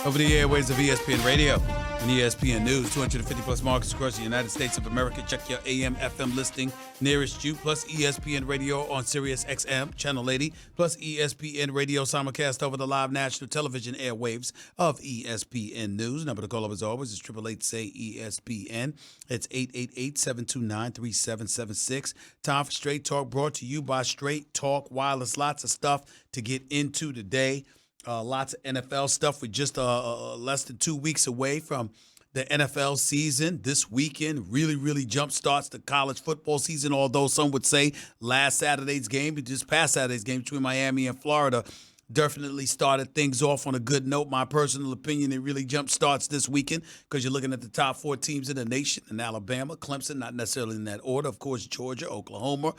Over the airways of ESPN Radio and ESPN News, 250-plus markets across the United States of America. Check your AM, FM listing nearest you, plus ESPN Radio on Sirius XM, Channel 80, plus ESPN Radio simulcast over the live national television airwaves of ESPN News. Number to call up as always is 888-SAY-ESPN. It's 888-729-3776. Time for Straight Talk, brought to you by Straight Talk Wireless. Lots of stuff to get into today. Lots of NFL stuff. We're just less than 2 weeks away from the NFL season. This weekend really jump starts the college football season, although some would say last Saturday's game, just past Saturday's game between Miami and Florida, definitely started things off on a good note. My personal opinion, it really jump starts this weekend because you're looking at the top 4 teams in the nation, in Alabama, Clemson, not necessarily in that order, of course, Georgia, Oklahoma,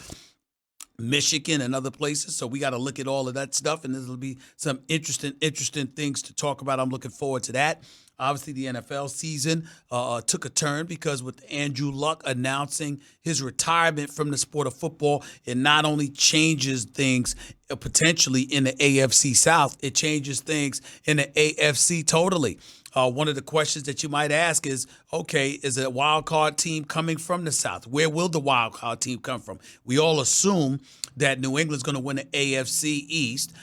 Michigan, and other places. So we got to look at all of that stuff, and there'll be some interesting things to talk about. I'm looking forward to that. Obviously, the NFL season took a turn because with Andrew Luck announcing his retirement from the sport of football, it not only changes things potentially in the AFC South, it changes things in the AFC totally. One of the questions that you might ask is, okay, is a wild card team coming from the South? Where will the wild card team come from? We all assume that New England's going to win the AFC East.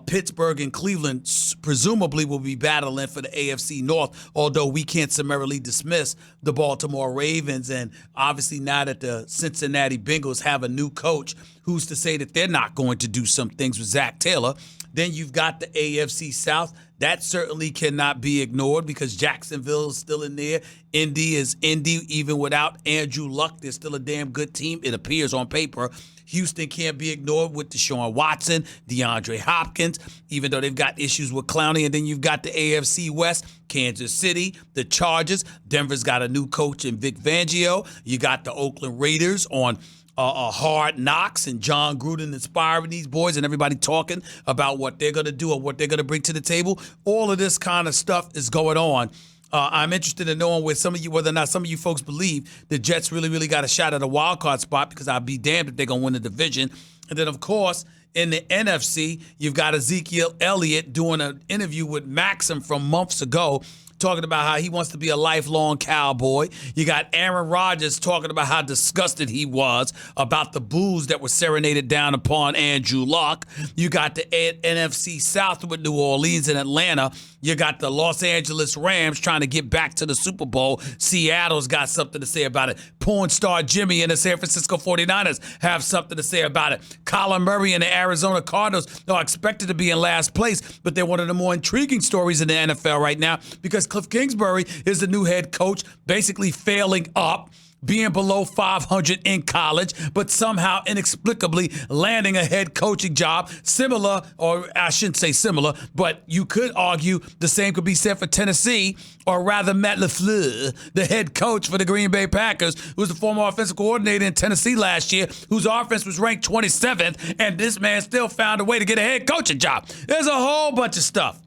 Pittsburgh and Cleveland presumably will be battling for the AFC North, although we can't summarily dismiss the Baltimore Ravens. And obviously now that the Cincinnati Bengals have a new coach, who's to say that they're not going to do some things with Zach Taylor? Then you've got the AFC South. That certainly cannot be ignored because Jacksonville is still in there. Indy is Indy. Even without Andrew Luck, they're still a damn good team, it appears on paper. Houston can't be ignored with Deshaun Watson, DeAndre Hopkins, even though they've got issues with Clowney. And then you've got the AFC West, Kansas City, the Chargers. Denver's got a new coach in Vic Fangio. You got the Oakland Raiders on Hard Knocks, and John Gruden inspiring these boys and everybody talking about what they're going to do or what they're going to bring to the table. All of this kind of stuff is going on. I'm interested in knowing whether or not some of you folks believe the Jets really got a shot at a wild card spot, because I'd be damned if they're going to win the division. And then, of course, in the NFC, you've got Ezekiel Elliott doing an interview with Maxim from months ago, talking about how he wants to be a lifelong Cowboy. You got Aaron Rodgers talking about how disgusted he was about the boos that were serenaded down upon Andrew Luck. You got the NFC South with New Orleans and Atlanta. You got the Los Angeles Rams trying to get back to the Super Bowl. Seattle's got something to say about it. Porn star Jimmy and the San Francisco 49ers have something to say about it. Kyler Murray and the Arizona Cardinals are expected to be in last place, but they're one of the more intriguing stories in the NFL right now because Cliff Kingsbury is the new head coach, basically failing up, being below 500 in college, but somehow inexplicably landing a head coaching job similar, or I shouldn't say similar, but you could argue the same could be said for Tennessee, or rather Matt LaFleur, the head coach for the Green Bay Packers, who was the former offensive coordinator in Tennessee last year, whose offense was ranked 27th, and this man still found a way to get a head coaching job. There's a whole bunch of stuff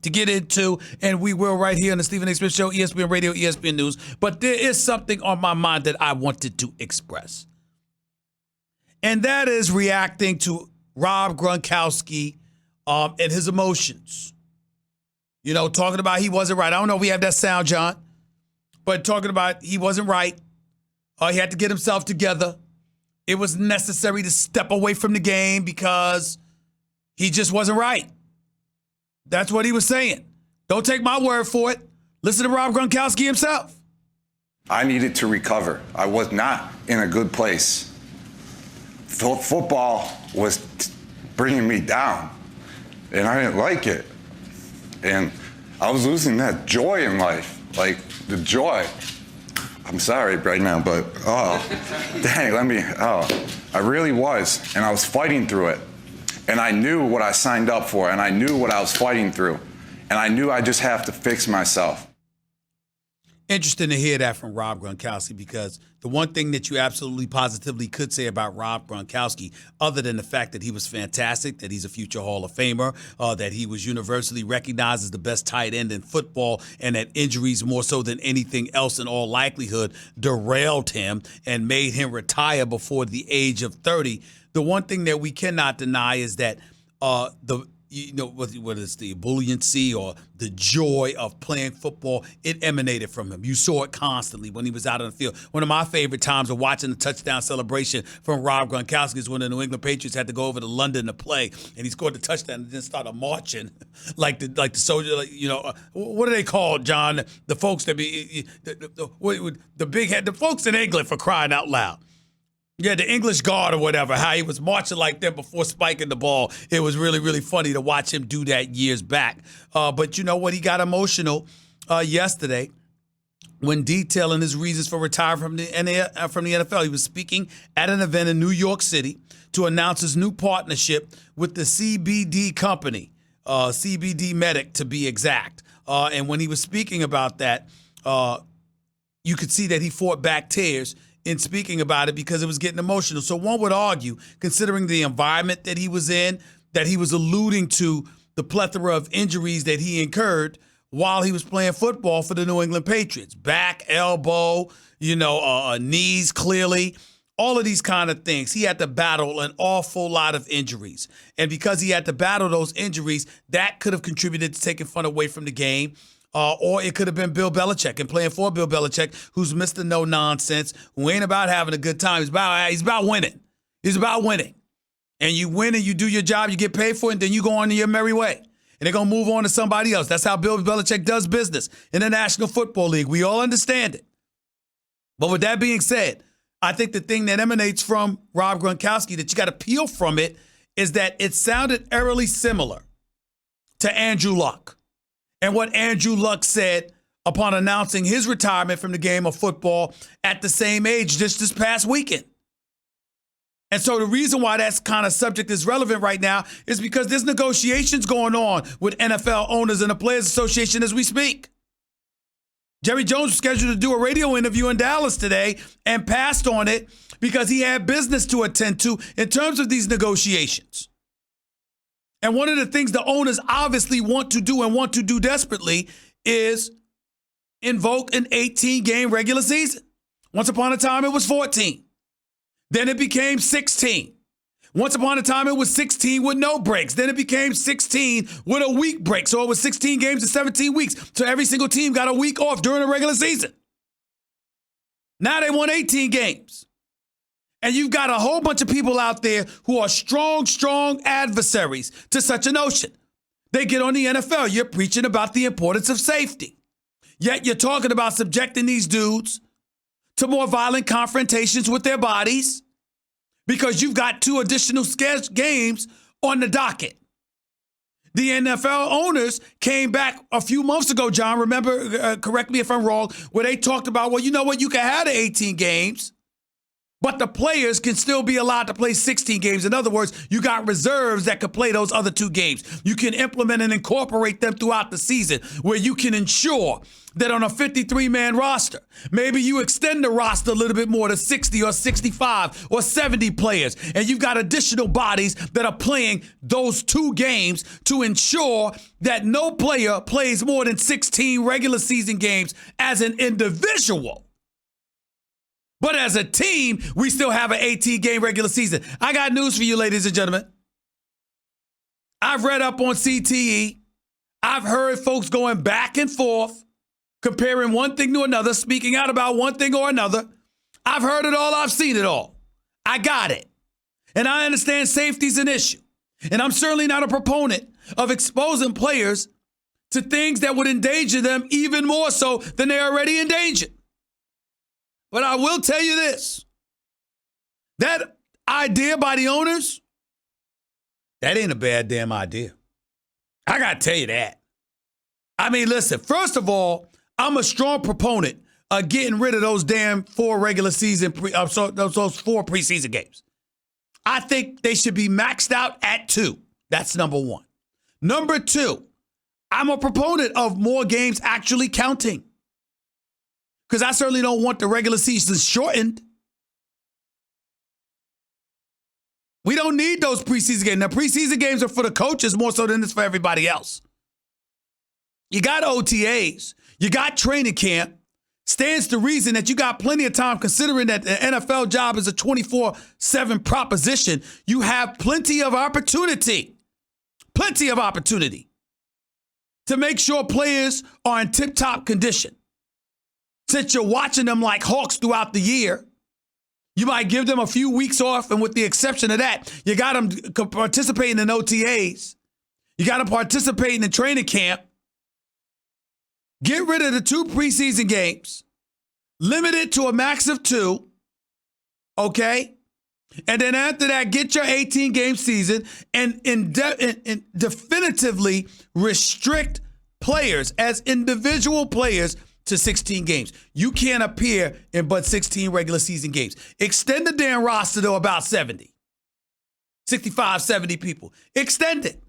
to get into, and we will right here on the Stephen A. Smith Show, ESPN Radio, ESPN News. But there is something on my mind that I wanted to express, and that is reacting to Rob Gronkowski and his emotions. You know, talking about he wasn't right. I don't know if we have that sound, John, but talking about he wasn't right. He had to get himself together. It was necessary to step away from the game because he just wasn't right. That's what he was saying. Don't take my word for it. Listen to Rob Gronkowski himself. I needed to recover. I was not in a good place. Football was bringing me down, and I didn't like it. And I was losing that joy in life, like the joy. I'm sorry right now, but I really was, and I was fighting through it. And I knew what I signed up for, and I knew what I was fighting through. And I knew I just have to fix myself. Interesting to hear that from Rob Gronkowski, because the one thing that you absolutely positively could say about Rob Gronkowski, other than the fact that he was fantastic, that he's a future Hall of Famer, that he was universally recognized as the best tight end in football, and that injuries more so than anything else in all likelihood derailed him and made him retire before the age of 30. The one thing that we cannot deny is that the whether it's the ebulliency or the joy of playing football, it emanated from him. You saw it constantly when he was out on the field. One of my favorite times of watching the touchdown celebration from Rob Gronkowski is when the New England Patriots had to go over to London to play, and he scored the touchdown and then started marching like the soldier. What do they call, John? The folks that be the big head, the folks in England, for crying out loud. Yeah, the English guard or whatever, how he was marching like that before spiking the ball. It was really, really funny to watch him do that years back. But you know what? He got emotional yesterday when detailing his reasons for retiring from the NFL. He was speaking at an event in New York City to announce his new partnership with the CBD company, CBD Medic to be exact. And when he was speaking about that, you could see that he fought back tears in speaking about it because it was getting emotional. So one would argue, considering the environment that he was in, that he was alluding to the plethora of injuries that he incurred while he was playing football for the New England Patriots. Back, elbow, knees clearly, all of these kind of things. He had to battle an awful lot of injuries. And because he had to battle those injuries, that could have contributed to taking fun away from the game. Or it could have been Bill Belichick and playing for Bill Belichick, who's Mr. No Nonsense, who ain't about having a good time. He's about winning. He's about winning. And you win and you do your job, you get paid for it, and then you go on your merry way. And they're going to move on to somebody else. That's how Bill Belichick does business in the National Football League. We all understand it. But with that being said, I think the thing that emanates from Rob Gronkowski that you got to peel from it is that it sounded eerily similar to Andrew Luck. And what Andrew Luck said upon announcing his retirement from the game of football at the same age just this past weekend. And so the reason why that kind of subject is relevant right now is because there's negotiations going on with NFL owners and the Players Association as we speak. Jerry Jones was scheduled to do a radio interview in Dallas today and passed on it because he had business to attend to in terms of these negotiations. And one of the things the owners obviously want to do desperately is invoke an 18-game regular season. Once upon a time, it was 14. Then it became 16. Once upon a time, it was 16 with no breaks. Then it became 16 with a week break. So it was 16 games in 17 weeks. So every single team got a week off during the regular season. Now they won 18 games. And you've got a whole bunch of people out there who are strong adversaries to such a notion. They get on the NFL. You're preaching about the importance of safety. Yet you're talking about subjecting these dudes to more violent confrontations with their bodies because you've got 2 additional games on the docket. The NFL owners came back a few months ago, John, remember, correct me if I'm wrong, where they talked about, well, you know what, you can have the 18 games, but the players can still be allowed to play 16 games. In other words, you got reserves that could play those other 2 games. You can implement and incorporate them throughout the season where you can ensure that on a 53-man roster, maybe you extend the roster a little bit more to 60 or 65 or 70 players, and you've got additional bodies that are playing those 2 games to ensure that no player plays more than 16 regular season games as an individual. But as a team, we still have an 18-game regular season. I got news for you, ladies and gentlemen. I've read up on CTE. I've heard folks going back and forth, comparing one thing to another, speaking out about one thing or another. I've heard it all. I've seen it all. I got it. And I understand safety's an issue. And I'm certainly not a proponent of exposing players to things that would endanger them even more so than they're already endangered. But I will tell you this, that idea by the owners, that ain't a bad damn idea. I got to tell you that. I mean, listen, first of all, I'm a strong proponent of getting rid of those damn 4 regular season, those 4 preseason games. I think they should be maxed out at 2. That's number 1. Number 2, I'm a proponent of more games actually counting. Because I certainly don't want the regular season shortened. We don't need those preseason games. Now, preseason games are for the coaches more so than it's for everybody else. You got OTAs. You got training camp. Stands to reason that you got plenty of time, considering that the NFL job is a 24/7 proposition. You have plenty of opportunity Plenty of opportunity to make sure players are in tip-top condition. Since you're watching them like hawks throughout the year, you might give them a few weeks off, and with the exception of that, you got them participating in OTAs. You got them participating in training camp. Get rid of the 2 preseason games. Limit it to a max of 2. Okay? And then after that, get your 18-game season and definitively restrict players as individual players to 16 games. You can't appear in but 16 regular season games. Extend the damn roster to about 70. 65, 70 people. Extend it.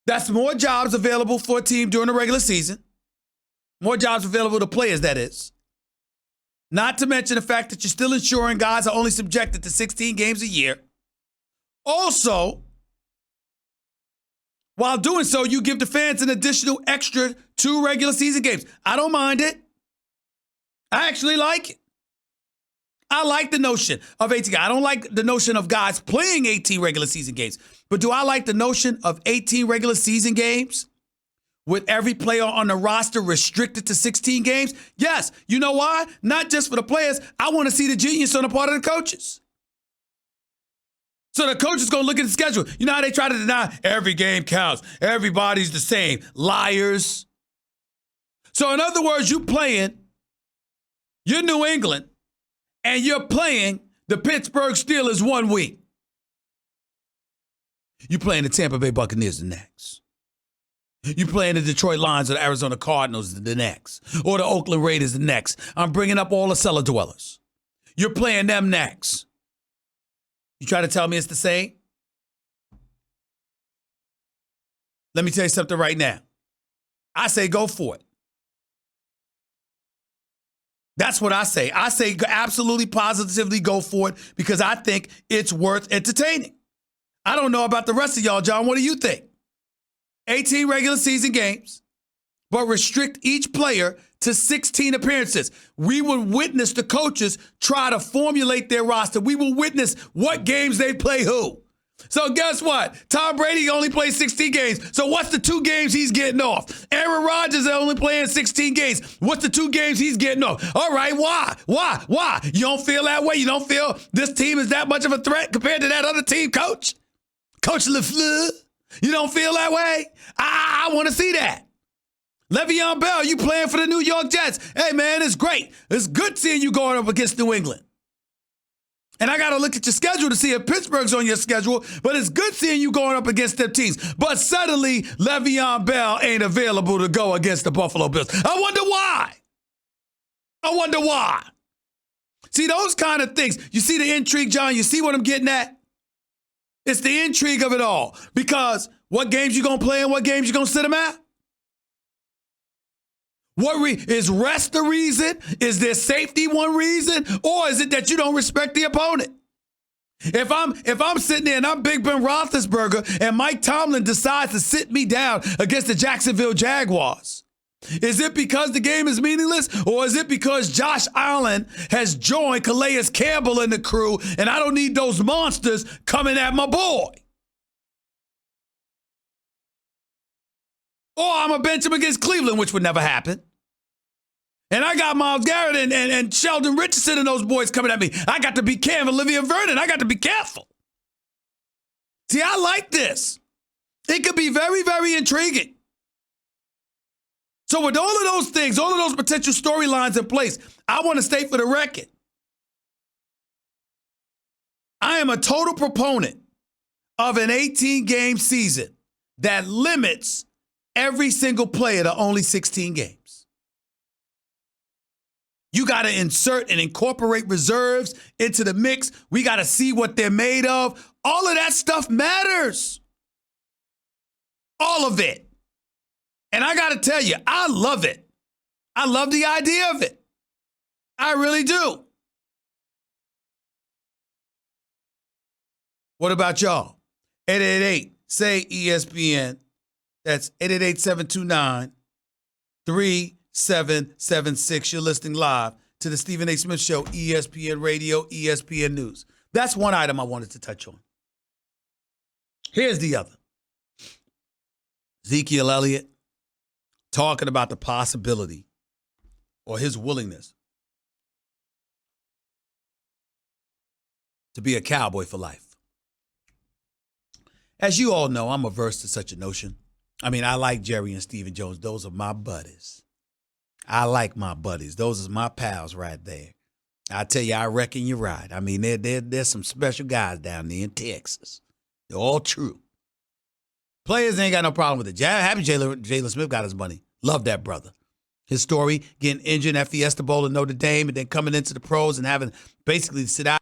That's more jobs available for a team during the regular season. More jobs available to players, that is. Not to mention the fact that you're still ensuring guys are only subjected to 16 games a year. Also, while doing so, you give the fans an additional extra 2 regular season games. I don't mind it. I actually like it. I like the notion of 18. I don't like the notion of guys playing 18 regular season games. But do I like the notion of 18 regular season games with every player on the roster restricted to 16 games? Yes. You know why? Not just for the players. I want to see the genius on the part of the coaches. So the coach is going to look at the schedule. You know how they try to deny every game counts. Everybody's the same. Liars. So in other words, you're New England, and you're playing the Pittsburgh Steelers 1 week. You're playing the Tampa Bay Buccaneers the next. You're playing the Detroit Lions or the Arizona Cardinals the next. Or the Oakland Raiders the next. I'm bringing up all the cellar dwellers. You're playing them next. You try to tell me it's the same? Let me tell you something right now. I say go for it. That's what I say. I say absolutely positively go for it because I think it's worth entertaining. I don't know about the rest of y'all, John. What do you think? 18 regular season games, but restrict each player to 16 appearances. We will witness the coaches try to formulate their roster. We will witness what games they play who. So guess what? Tom Brady only plays 16 games. So what's the 2 games he's getting off? Aaron Rodgers is only playing 16 games. What's the 2 games he's getting off? All right, why? Why? You don't feel that way? You don't feel this team is that much of a threat compared to that other team, Coach? Coach LaFleur? You don't feel that way? I want to see that. Le'Veon Bell, you playing for the New York Jets. Hey, man, it's great. It's good seeing you going up against New England. And I got to look at your schedule to see if Pittsburgh's on your schedule, but it's good seeing you going up against them teams. But suddenly, Le'Veon Bell ain't available to go against the Buffalo Bills. I wonder why. See, those kind of things. You see the intrigue, John? You see what I'm getting at? It's the intrigue of it all. Because what games you going to play and what games you going to sit them at? Is rest the reason? Is there safety one reason? Or is it that you don't respect the opponent? If I'm sitting there and I'm Big Ben Roethlisberger and Mike Tomlin decides to sit me down against the Jacksonville Jaguars, is it because the game is meaningless? Or is it because Josh Allen has joined Calais Campbell and the crew and I don't need those monsters coming at my boy? Or I'm a bench him against Cleveland, which would never happen. And I got Myles Garrett and Sheldon Richardson and those boys coming at me. I got to be careful. Olivia Vernon, I got to be careful. See, I like this. It could be very, very intriguing. So with all of those things, all of those potential storylines in place, I want to state for the record, I am a total proponent of an 18-game season that limits every single player to only 16 games. You got to insert and incorporate reserves into the mix. We got to see what they're made of. All of that stuff matters. All of it. And I got to tell you, I love it. I love the idea of it. I really do. What about y'all? 888-SAY-ESPN. That's 888-729-3776. You're listening live to the Stephen A. Smith Show, ESPN Radio, ESPN News. That's one item I wanted to touch on. Here's the other. Ezekiel Elliott talking about the possibility or his willingness to be a Cowboy for life. As you all know, I'm averse to such a notion. I mean, I like Jerry and Stephen Jones. Those are my buddies. I like my buddies. Those are my pals right there. I tell you, I reckon you're right. I mean, there's some special guys down there in Texas. They're all true. Players ain't got no problem with it. Happy Jalen Smith got his money. Love that brother. His story, getting injured at Fiesta Bowl in Notre Dame and then coming into the pros and having basically to sit out.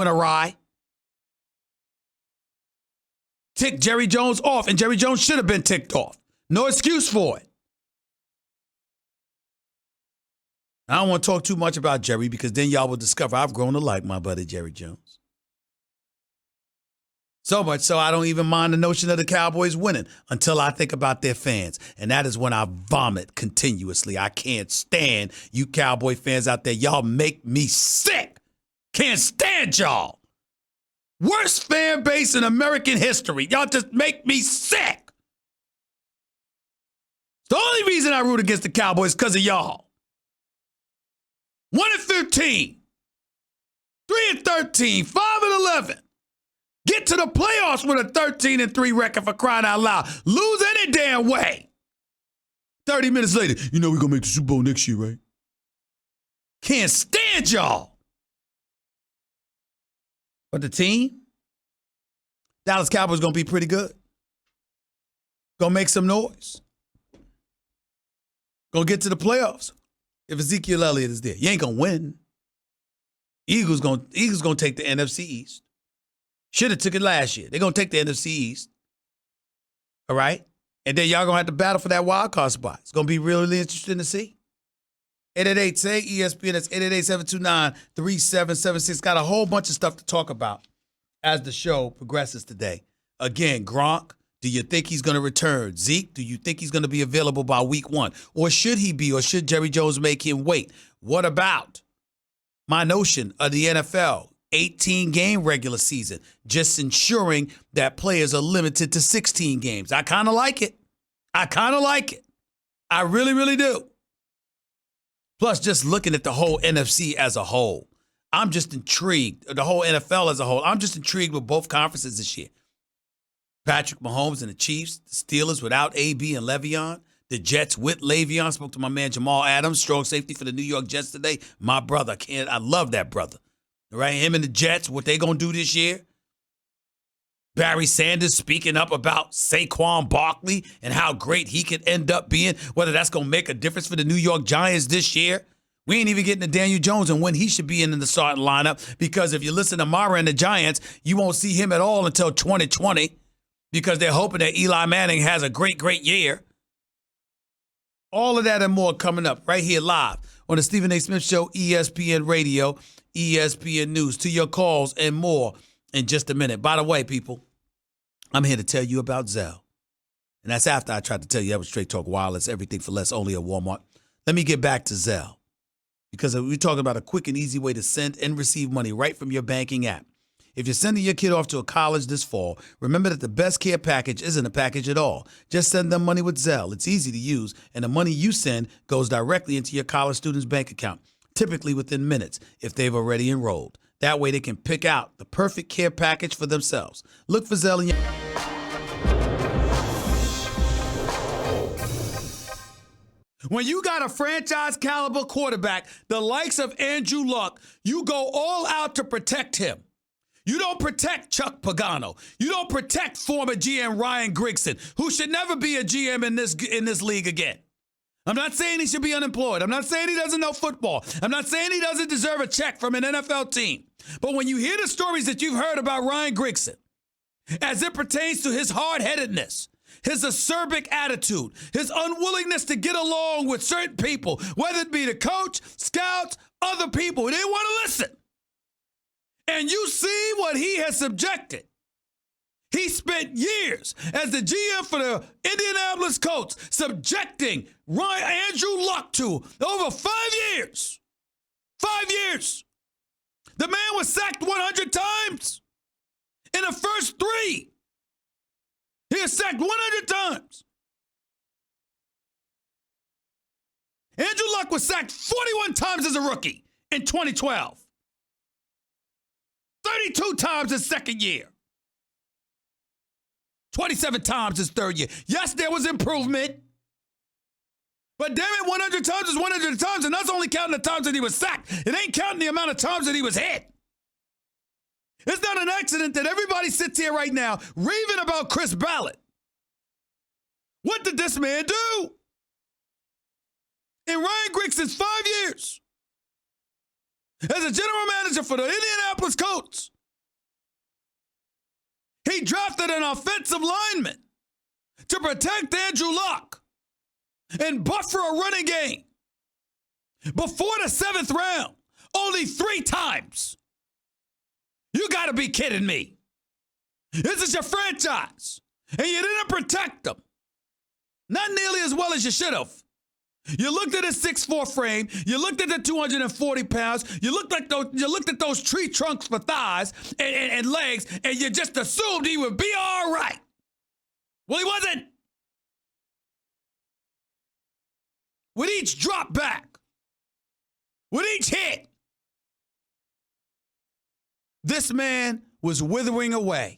Awry. Tick Jerry Jones off, and Jerry Jones should have been ticked off. No excuse for it. I don't want to talk too much about Jerry because then y'all will discover I've grown to like my buddy Jerry Jones. So much so I don't even mind the notion of the Cowboys winning until I think about their fans. And that is when I vomit continuously. I can't stand you Cowboy fans out there. Y'all make me sick. Can't stand y'all. Worst fan base in American history. Y'all just make me sick. The only reason I root against the Cowboys is because of y'all. 1-15, 3-13, 5-11. Get to the playoffs with a 13-3 record for crying out loud. Lose any damn way. 30 minutes later, we're going to make the Super Bowl next year, right? Can't stand y'all. But the team, Dallas Cowboys going to be pretty good. Going to make some noise. Going to get to the playoffs. If Ezekiel Elliott is there, you ain't going to win. Eagles going to take the NFC East. Should have took it last year. They're going to take the NFC East. All right? And then y'all going to have to battle for that wild card spot. It's going to be really interesting to see. 888-SAY-ESPN. That's 888-729-3776. Got a whole bunch of stuff to talk about as the show progresses today. Again, Gronk, do you think he's going to return? Zeke, do you think he's going to be available by week 1? Or should he be? Or should Jerry Jones make him wait? What about my notion of the NFL? 18-game regular season, just ensuring that players are limited to 16 games. I kind of like it. I really, really do. Plus, just looking at the whole NFC as a whole, I'm just intrigued. The whole NFL as a whole, I'm just intrigued with both conferences this year. Patrick Mahomes and the Chiefs, the Steelers without AB and Le'Veon, the Jets with Le'Veon. Spoke to my man Jamal Adams, strong safety for the New York Jets today. My brother, I love that brother. All right, him and the Jets, what they going to do this year? Barry Sanders speaking up about Saquon Barkley and how great he could end up being, whether that's going to make a difference for the New York Giants this year. We ain't even getting to Daniel Jones and when he should be in the starting lineup because if you listen to Mara and the Giants, you won't see him at all until 2020 because they're hoping that Eli Manning has a great, great year. All of that and more coming up right here live on the Stephen A. Smith Show, ESPN Radio, ESPN News. To your calls and more in just a minute. By the way, people, I'm here to tell you about Zelle. And that's after I tried to tell you that was Straight Talk Wireless, everything for less, only at Walmart. Let me get back to Zelle, because we're talking about a quick and easy way to send and receive money right from your banking app. If you're sending your kid off to a college this fall, remember that the best care package isn't a package at all. Just send them money with Zelle. It's easy to use, and the money you send goes directly into your college student's bank account, typically within minutes if they've already enrolled. That way they can pick out the perfect care package for themselves. Look for Zelle in your... When you got a franchise caliber quarterback, the likes of Andrew Luck, you go all out to protect him. You don't protect Chuck Pagano. You don't protect former GM Ryan Grigson, who should never be a GM in this league again. I'm not saying he should be unemployed. I'm not saying he doesn't know football. I'm not saying he doesn't deserve a check from an NFL team. But when you hear the stories that you've heard about Ryan Grigson, as it pertains to his hard-headedness, his acerbic attitude, his unwillingness to get along with certain people, whether it be the coach, scouts, other people, they didn't want to listen. And you see what he has subjected. He spent years as the GM for the Indianapolis Colts, subjecting Andrew Luck to over 5 years. 5 years. The man was sacked 100 times. In the first 3, he was sacked 100 times. Andrew Luck was sacked 41 times as a rookie in 2012. 32 times his second year. 27 times his third year. Yes, there was improvement. But damn it, 100 times is 100 times, and that's only counting the times that he was sacked. It ain't counting the amount of times that he was hit. It's not an accident that everybody sits here right now raving about Chris Ballard. What did this man do? In Ryan Grigson's 5 years as a general manager for the Indianapolis Colts, he drafted an offensive lineman to protect Andrew Luck and buffer a running game. Before the 7th round, only 3 times. You got to be kidding me. This is your franchise, and you didn't protect them. Not nearly as well as you should have. You looked at his 6'4" frame. You looked at the 240 pounds. You looked at those tree trunks for thighs and legs, and you just assumed he would be all right. Well, he wasn't. With each drop back, with each hit, this man was withering away.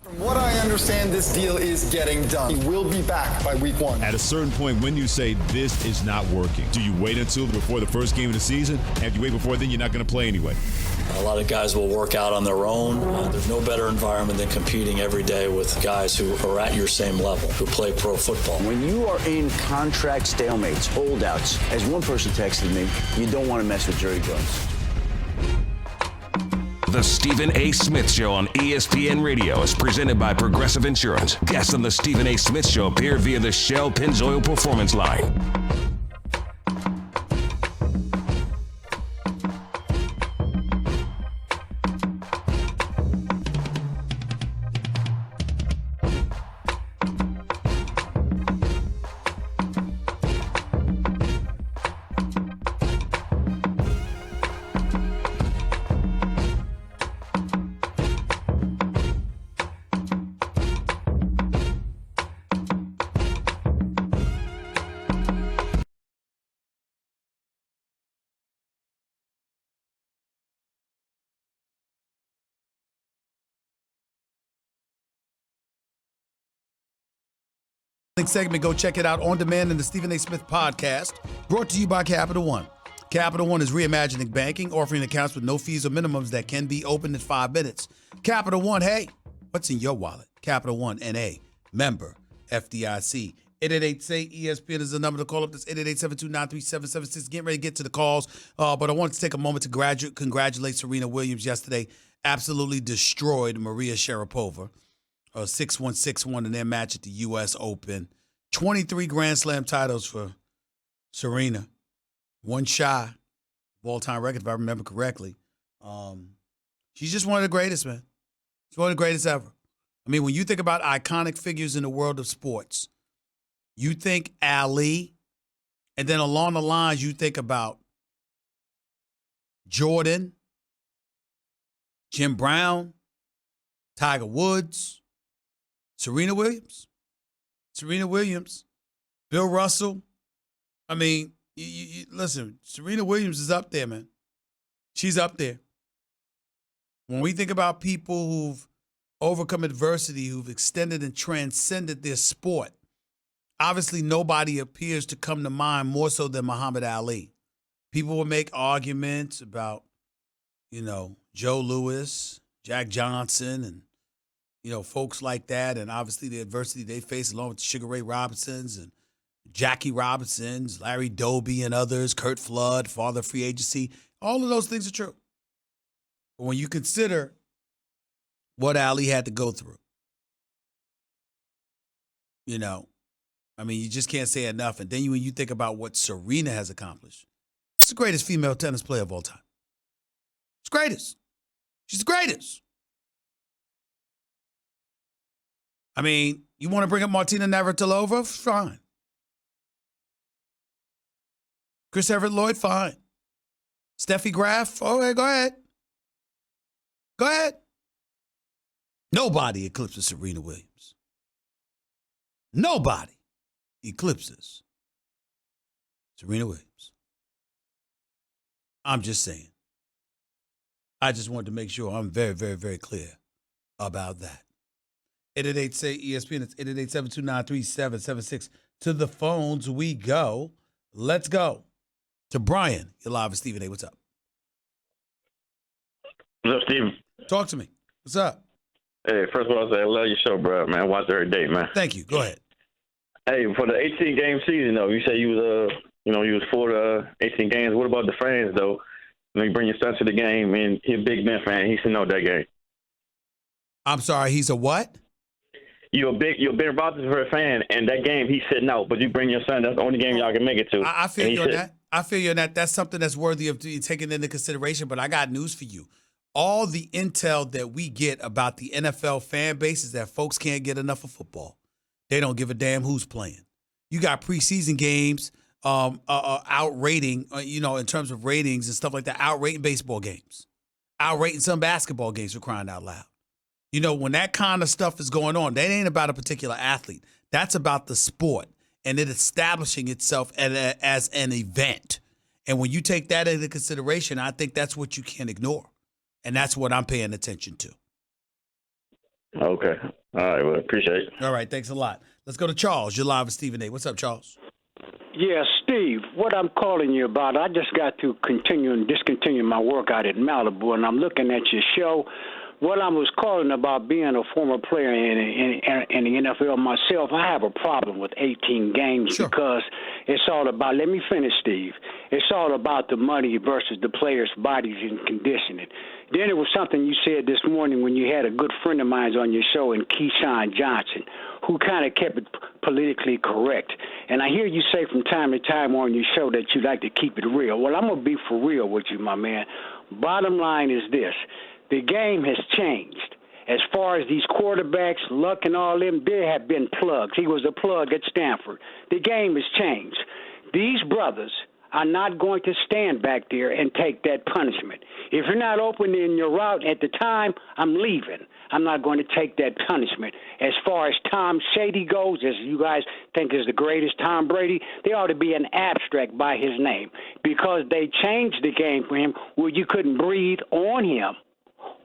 From what I understand, this deal is getting done. He will be back by week 1. At a certain point, when you say this is not working, do you wait until before the first game of the season? And if you wait before then, you're not going to play anyway. A lot of guys will work out on their own. There's no better environment than competing every day with guys who are at your same level, who play pro football. When you are in contract stalemates, holdouts, as one person texted me, you don't want to mess with Jerry Jones. The Stephen A. Smith Show on ESPN Radio is presented by Progressive Insurance. Guests on the Stephen A. Smith Show appear via the Shell Pennzoil Performance Line. Segment, go check it out on demand in the Stephen A. Smith podcast, brought to you by Capital One. Capital One is reimagining banking, offering accounts with no fees or minimums that can be opened in 5 minutes. Capital One, hey, what's in your wallet? Capital One, N.A., member, FDIC. 888-SAY-ESPN is the number to call up. That's 888-729-3776. Getting ready to get to the calls, but I wanted to take a moment to congratulate Serena Williams yesterday. Absolutely destroyed Maria Sharapova. 6-1, 6-1 in their match at the U.S. Open. 23 Grand Slam titles for Serena. One shy all-time record, if I remember correctly. She's just one of the greatest, man. She's one of the greatest ever. I mean, when you think about iconic figures in the world of sports, you think Ali, and then along the lines, you think about Jordan, Jim Brown, Tiger Woods, Serena Williams, Bill Russell. I mean, listen, Serena Williams is up there, man. She's up there. When we think about people who've overcome adversity, who've extended and transcended their sport, obviously nobody appears to come to mind more so than Muhammad Ali. People will make arguments about, Joe Louis, Jack Johnson, and, folks like that, and obviously the adversity they faced along with Sugar Ray Robinsons and Jackie Robinsons, Larry Doby and others, Kurt Flood, father of free agency. All of those things are true. But when you consider what Ali had to go through, you just can't say enough. And then when you think about what Serena has accomplished, she's the greatest female tennis player of all time. She's the greatest. She's the greatest. I mean, you want to bring up Martina Navratilova? Fine. Chris Everett-Lloyd? Fine. Steffi Graf? Okay, go ahead. Go ahead. Nobody eclipses Serena Williams. Nobody eclipses Serena Williams. I'm just saying. I just wanted to make sure I'm very, very, very clear about that. 888-SAY-ESPN. It's 888-729-3776. To the phones we go. Let's go to Brian. You're live with Stephen A. What's up? What's up, Steve? Talk to me. What's up? Hey, first of all, I say I love your show, bro, man. I watch it every day, man. Thank you. Go ahead. Hey, for the 18-game season, though, you say you was for the 18 games. What about the fans, though? You bring your son to the game, and he's a big Ben fan. He should know that game. I'm sorry, he's a what? You're a Ben Roethlisberger fan, and that game he's sitting out. But you bring your son. That's the only game y'all can make it to. I feel you on that. I feel you on that. That's something that's worthy of taking into consideration. But I got news for you. All the intel that we get about the NFL fan base is that folks can't get enough of football. They don't give a damn who's playing. You got preseason games outrating, in terms of ratings and stuff like that, outrating baseball games, outrating some basketball games, for crying out loud. When that kind of stuff is going on, that ain't about a particular athlete. That's about the sport and it establishing itself as an event. And when you take that into consideration, I think that's what you can't ignore. And that's what I'm paying attention to. Okay. All right. Well, appreciate it. All right. Thanks a lot. Let's go to Charles. You're live with Stephen A. What's up, Charles? Yeah, Steve, what I'm calling you about, I just got to discontinue my workout at Malibu, and I'm looking at your show. What I was calling about being a former player in the NFL myself, I have a problem with 18 games because it's all about, let me finish, Steve. It's all about the money versus the players' bodies and conditioning. Then it was something you said this morning when you had a good friend of mine on your show, and Keyshawn Johnson, who kind of kept it politically correct. And I hear you say from time to time on your show that you like to keep it real. Well, I'm going to be for real with you, my man. Bottom line is this. The game has changed. As far as these quarterbacks, Luck and all them, there have been plugs. He was a plug at Stanford. The game has changed. These brothers are not going to stand back there and take that punishment. If you're not open in your route at the time, I'm leaving. I'm not going to take that punishment. As far as Tom Shady goes, as you guys think is the greatest Tom Brady, there ought to be an abstract by his name because they changed the game for him where you couldn't breathe on him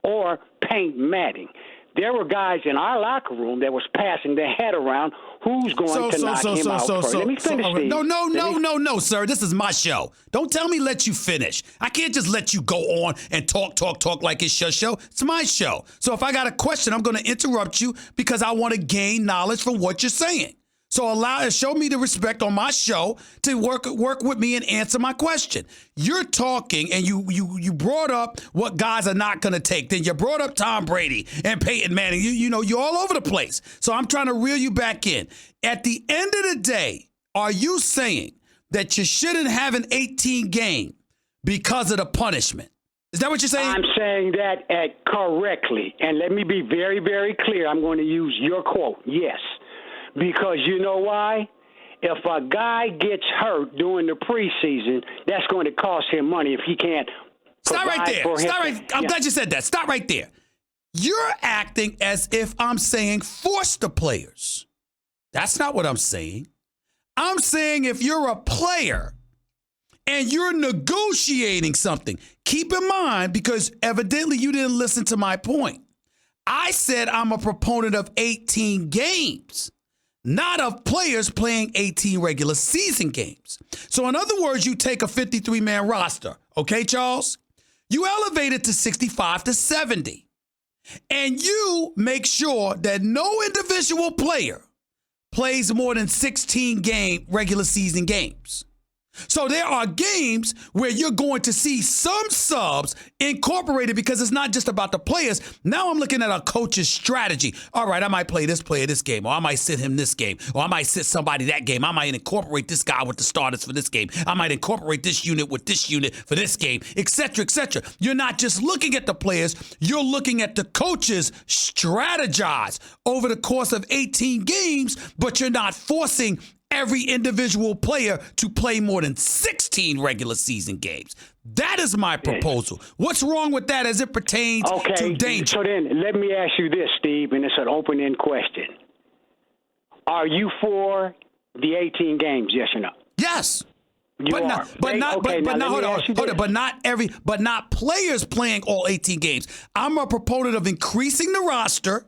or paint matting. There were guys in our locker room that was passing their head around. Who's going to knock him out first? Let me finish, Steve. No, sir. This is my show. Don't tell me let you finish. I can't just let you go on and talk like it's your show. It's my show. So if I got a question, I'm going to interrupt you because I want to gain knowledge from what you're saying. So show me the respect on my show to work with me and answer my question. You're talking and you brought up what guys are not going to take. Then you brought up Tom Brady and Peyton Manning. You're all over the place. So I'm trying to reel you back in. At the end of the day, are you saying that you shouldn't have an 18 game because of the punishment. Is that what you're saying? I'm saying that correctly. And let me be very, very clear. I'm going to use your quote. Yes. Because you know why? If a guy gets hurt during the preseason, that's going to cost him money if he can't Stop right there. Stop right. I'm glad you said that. Stop right there. You're acting as if I'm saying force the players. That's not what I'm saying. I'm saying if you're a player and you're negotiating something, keep in mind, because evidently you didn't listen to my point. I said I'm a proponent of 18 games, not of players playing 18 regular season games. So in other words, you take a 53-man roster, okay, Charles? You elevate it to 65 to 70. And you make sure that no individual player plays more than 16 regular season games. So there are games where you're going to see some subs incorporated because it's not just about the players. Now I'm looking at a coach's strategy. All right, I might play this player this game, or I might sit him this game, or I might sit somebody that game. I might incorporate this guy with the starters for this game. I might incorporate this unit with this unit for this game, et cetera, et cetera. You're not just looking at the players. You're looking at the coaches strategize over the course of 18 games, but you're not forcing every individual player to play more than 16 regular season games. That is my proposal. What's wrong with that as it pertains to danger? So then let me ask you this, Steve, and it's an open-end question. Are you for the 18 games, yes or no? Yes. You are. But not players playing all 18 games. I'm a proponent of increasing the roster,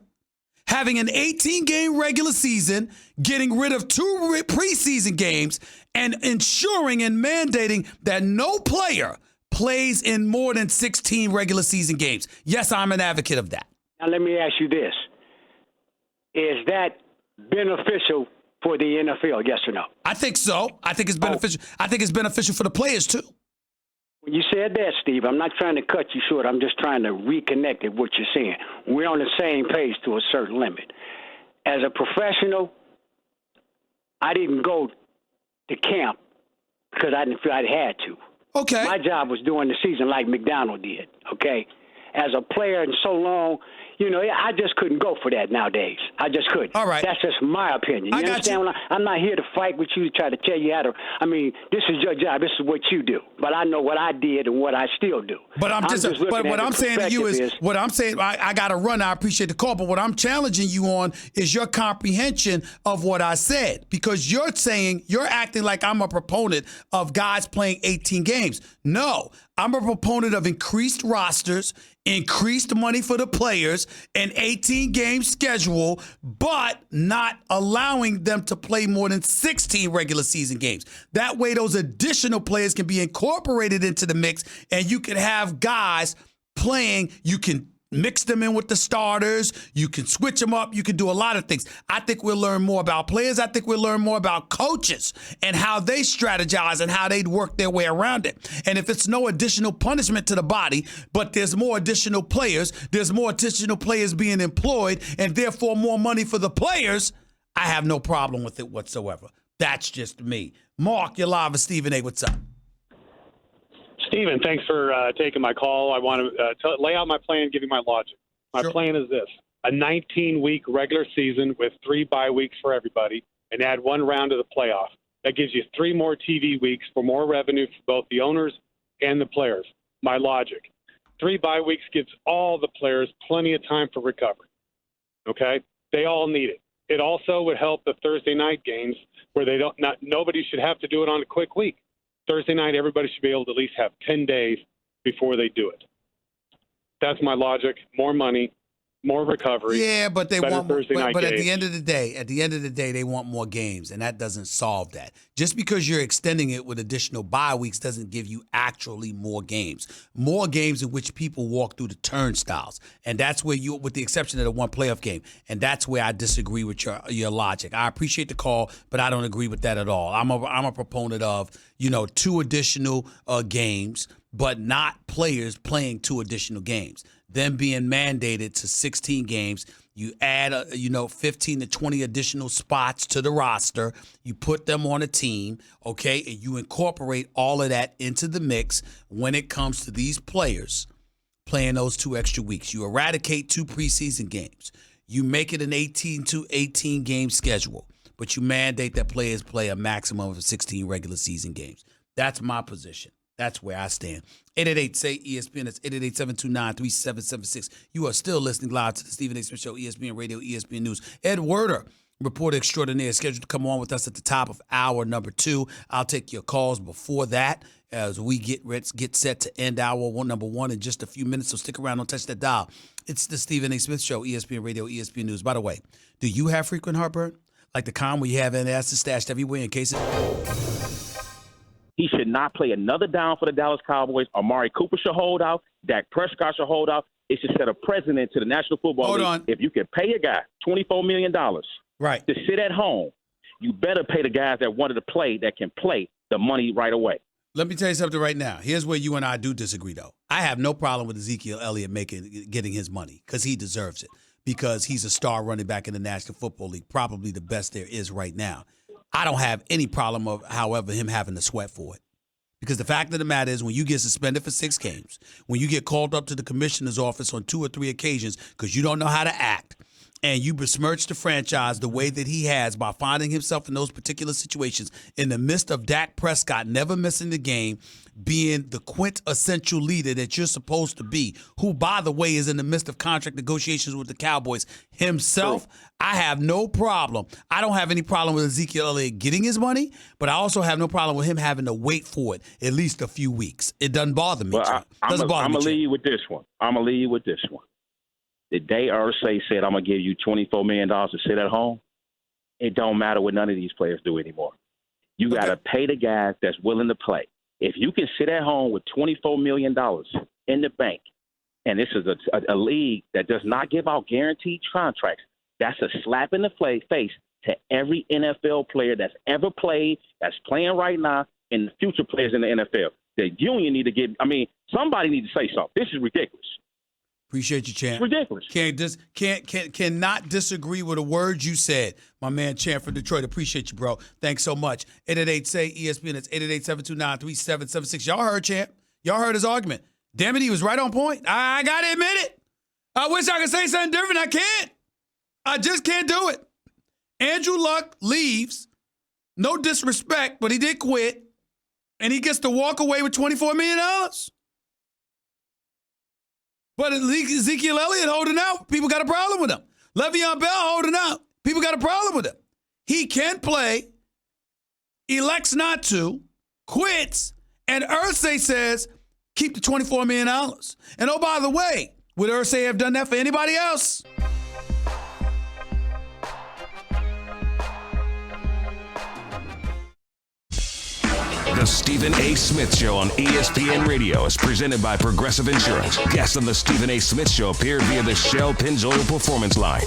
having an 18-game regular season, getting rid of 2 preseason games, and ensuring and mandating that no player plays in more than 16 regular season games. Yes, I'm an advocate of that. Now, let me ask you this. Is that beneficial for the NFL, yes or no? I think so. I think it's beneficial. I think it's beneficial for the players, too. When you said that, Steve, I'm not trying to cut you short. I'm just trying to reconnect at what you're saying. We're on the same page to a certain limit. As a professional, I didn't go to camp because I didn't feel I had to. Okay. My job was during the season like McDonald did, okay? As a player and so long, you know, I just couldn't go for that nowadays. I just couldn't. All right. That's just my opinion. You understand? I'm not here to fight with you to try to tell you how to. I mean, this is your job. This is what you do. But I know what I did and what I still do. But what I'm saying to you is what I'm saying. I got to run. I appreciate the call. But what I'm challenging you on is your comprehension of what I said, because you're saying you're acting like I'm a proponent of guys playing 18 games. No, I'm a proponent of increased rosters, increased money for the players, an 18-game schedule, but not allowing them to play more than 16 regular season games. That way, those additional players can be incorporated into the mix, and you can have guys playing. You can mix them in with the starters. You can switch them up. You can do a lot of things. I think we'll learn more about players. I think we'll learn more about coaches and how they strategize and how they'd work their way around it. And if it's no additional punishment to the body, but there's more additional players, there's more additional players being employed, and therefore more money for the players, I have no problem with it whatsoever. That's just me. Mark, you're live with Stephen A. What's up? Stephen, thanks for taking my call. I want to lay out my plan, give you my logic. My plan is this: a 19-week regular season with 3 bye weeks for everybody, and add 1 round of the playoff. That gives you 3 more TV weeks for more revenue for both the owners and the players. My logic: 3 bye weeks gives all the players plenty of time for recovery. Okay, they all need it. It also would help the Thursday night games where nobody should have to do it on a quick week. Thursday night, everybody should be able to at least have 10 days before they do it. That's my logic. More money, more recovery. Yeah, but they want. But at games. the end of the day, they want more games, and that doesn't solve that. Just because you're extending it with additional bye weeks doesn't give you actually more games. More games in which people walk through the turnstiles, and that's where you, with the exception of the 1 playoff game, and that's where I disagree with your logic. I appreciate the call, but I don't agree with that at all. I'm a proponent of 2 additional games. but not players playing 2 additional games. Them being mandated to 16 games. You add, 15 to 20 additional spots to the roster. You put them on a team, okay, and you incorporate all of that into the mix when it comes to these players playing those 2 extra weeks. You eradicate 2 preseason games. You make it an 18 game schedule, but you mandate that players play a maximum of 16 regular season games. That's my position. That's where I stand. 888-SAY-ESPN. That's 888-729-3776. You are still listening live to the Stephen A. Smith Show, ESPN Radio, ESPN News. Ed Werder, reporter extraordinaire, is scheduled to come on with us at the top of hour number 2. I'll take your calls before that as we get set to end hour number 1 in just a few minutes. So stick around. Don't touch that dial. It's the Stephen A. Smith Show, ESPN Radio, ESPN News. By the way, do you have frequent heartburn? Like the kind where you have antacids stashed everywhere in case He should not play another down for the Dallas Cowboys. Amari Cooper should hold out. Dak Prescott should hold out. It should set a precedent to the National Football League. If you can pay a guy $24 million to sit at home, you better pay the guys that wanted to play, that can play, the money right away. Let me tell you something right now. Here's where you and I do disagree, though. I have no problem with Ezekiel Elliott getting his money because he deserves it, because he's a star running back in the National Football League, probably the best there is right now. I don't have any problem of, however, him having to sweat for it. Because the fact of the matter is, when you get suspended for 6 games, when you get called up to the commissioner's office on 2 or 3 occasions because you don't know how to act, and you besmirch the franchise the way that he has by finding himself in those particular situations in the midst of Dak Prescott never missing the game, being the quintessential leader that you're supposed to be, who, by the way, is in the midst of contract negotiations with the Cowboys himself. I have no problem. I don't have any problem with Ezekiel Elliott getting his money, but I also have no problem with him having to wait for it at least a few weeks. It doesn't bother me. Well, I'm going to leave you with this one. The day Irsay said, I'm going to give you $24 million to sit at home, it don't matter what none of these players do anymore. You got to pay the guys that's willing to play. If you can sit at home with $24 million in the bank, and this is a league that does not give out guaranteed contracts, that's a slap in the face to every NFL player that's ever played, that's playing right now, and the future players in the NFL. The union need to somebody need to say something. This is ridiculous. Appreciate you, Champ. It's ridiculous. Cannot disagree with a word you said, my man Champ from Detroit. Appreciate you, bro. Thanks so much. 888-SAY-ESPN. It's 888-729-3776. Y'all heard Champ. Y'all heard his argument. Damn it, he was right on point. I got to admit it. I wish I could say something different. I can't. I just can't do it. Andrew Luck leaves. No disrespect, but he did quit. And he gets to walk away with $24 million. But Ezekiel Elliott holding out, people got a problem with him. Le'Veon Bell holding out, people got a problem with him. He can play, elects not to, quits, and Irsay says, keep the $24 million. And oh, by the way, would Irsay have done that for anybody else? The Stephen A. Smith Show on ESPN Radio is presented by Progressive Insurance. Guests on the Stephen A. Smith Show appear via the Shell Pennzoil Performance Line.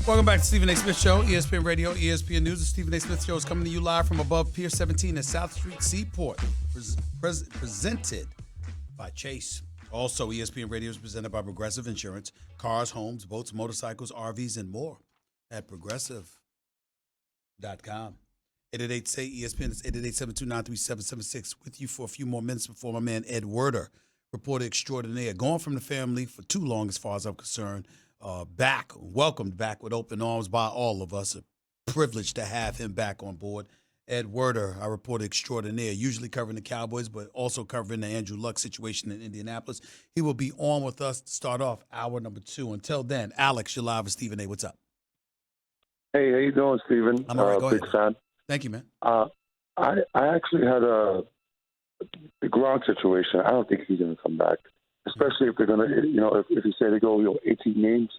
Welcome back to Stephen A. Smith Show, ESPN Radio, ESPN News. The Stephen A. Smith Show is coming to you live from above Pier 17 at South Street Seaport, presented by Chase. Also, ESPN Radio is presented by Progressive Insurance. Cars, homes, boats, motorcycles, RVs, and more at progressive.com. 888-SAY-ESPN. It's 888-729-3776. With you for a few more minutes before my man Ed Werder, reporter extraordinaire, gone from the family for too long as far as I'm concerned. Welcomed back with open arms by all of us. A privilege to have him back on board. Ed Werder, our reporter extraordinaire, usually covering the Cowboys, but also covering the Andrew Luck situation in Indianapolis. He will be on with us to start off hour number 2. Until then, Alex, you're live with Stephen A. What's up? Hey, how you doing, Stephen? I'm all right. Go big ahead. fan. Thank you, man. I actually had the Gronk situation. I don't think he's going to come back, especially if they're going to, if you say they go 18 games.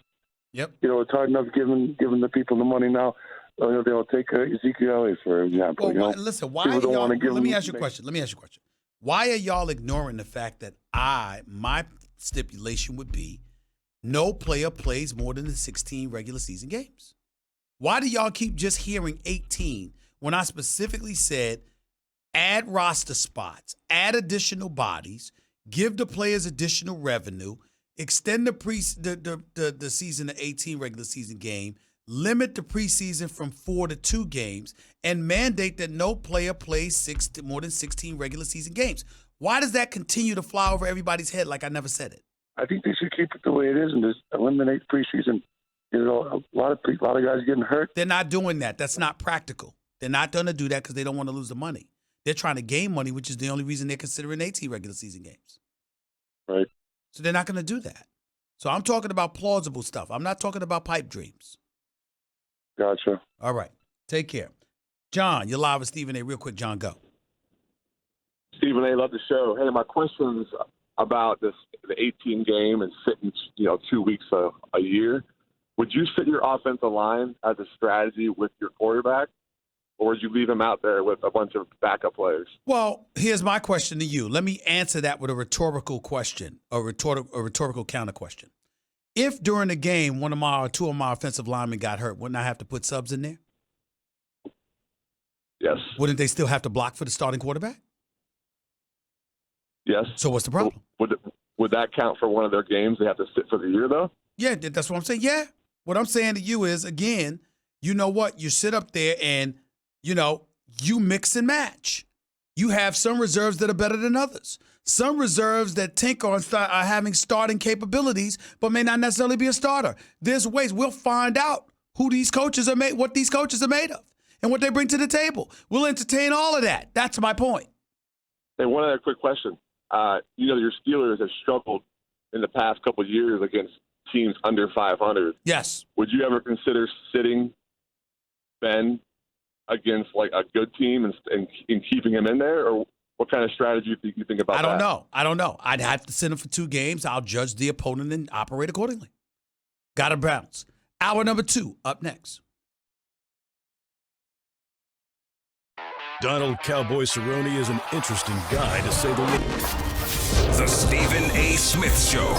Yep. It's hard enough giving the people the money now. They'll take Ezekiel Elliott, for example. Listen, why are y'all, let me ask you a question. Why are y'all ignoring the fact that my stipulation would be no player plays more than the 16 regular season games. Why do y'all keep just hearing 18 when I specifically said add roster spots, add additional bodies, give the players additional revenue, extend the season to 18 regular season game, limit the preseason from 4 to 2 games, and mandate that no player plays more than 16 regular season games? Why does that continue to fly over everybody's head like I never said it? I think they should keep it the way it is and just eliminate preseason. You know, a lot of guys getting hurt. They're not doing that. That's not practical. They're not going to do that because they don't want to lose the money. They're trying to gain money, which is the only reason they're considering 18 regular season games. Right. So they're not going to do that. So I'm talking about plausible stuff. I'm not talking about pipe dreams. Gotcha. All right. Take care. John, you're live with Stephen A. Real quick, John, go. Stephen A., love the show. Hey, my question's about the 18 game and sitting, 2 weeks a year. Would you sit your offensive line as a strategy with your quarterback, or would you leave him out there with a bunch of backup players? Well, here's my question to you. Let me answer that with a rhetorical question, a rhetorical counter question. If during the game one of my or two of my offensive linemen got hurt, wouldn't I have to put subs in there? Yes. Wouldn't they still have to block for the starting quarterback? Yes. So what's the problem? Would that count for one of their games? They have to sit for the year, though? Yeah, that's what I'm saying. Yeah. What I'm saying to you is, again, you know what? You sit up there and, you mix and match. You have some reserves that are better than others. Some reserves that tinker on are having starting capabilities, but may not necessarily be a starter. There's ways. We'll find out who these coaches are made, what these coaches are made of, and what they bring to the table. We'll entertain all of that. That's my point. Hey, one other quick question. Your Steelers have struggled in the past couple of years against teams under 500. Yes. Would you ever consider sitting Ben against like a good team and keeping him in there, or what kind of strategy do you think about that? I don't know. I'd have to send him for 2 games. I'll judge the opponent and operate accordingly. Got to bounce. Hour number 2 up next. Donald Cowboy Cerrone is an interesting guy, to say the least. The Stephen A. Smith Show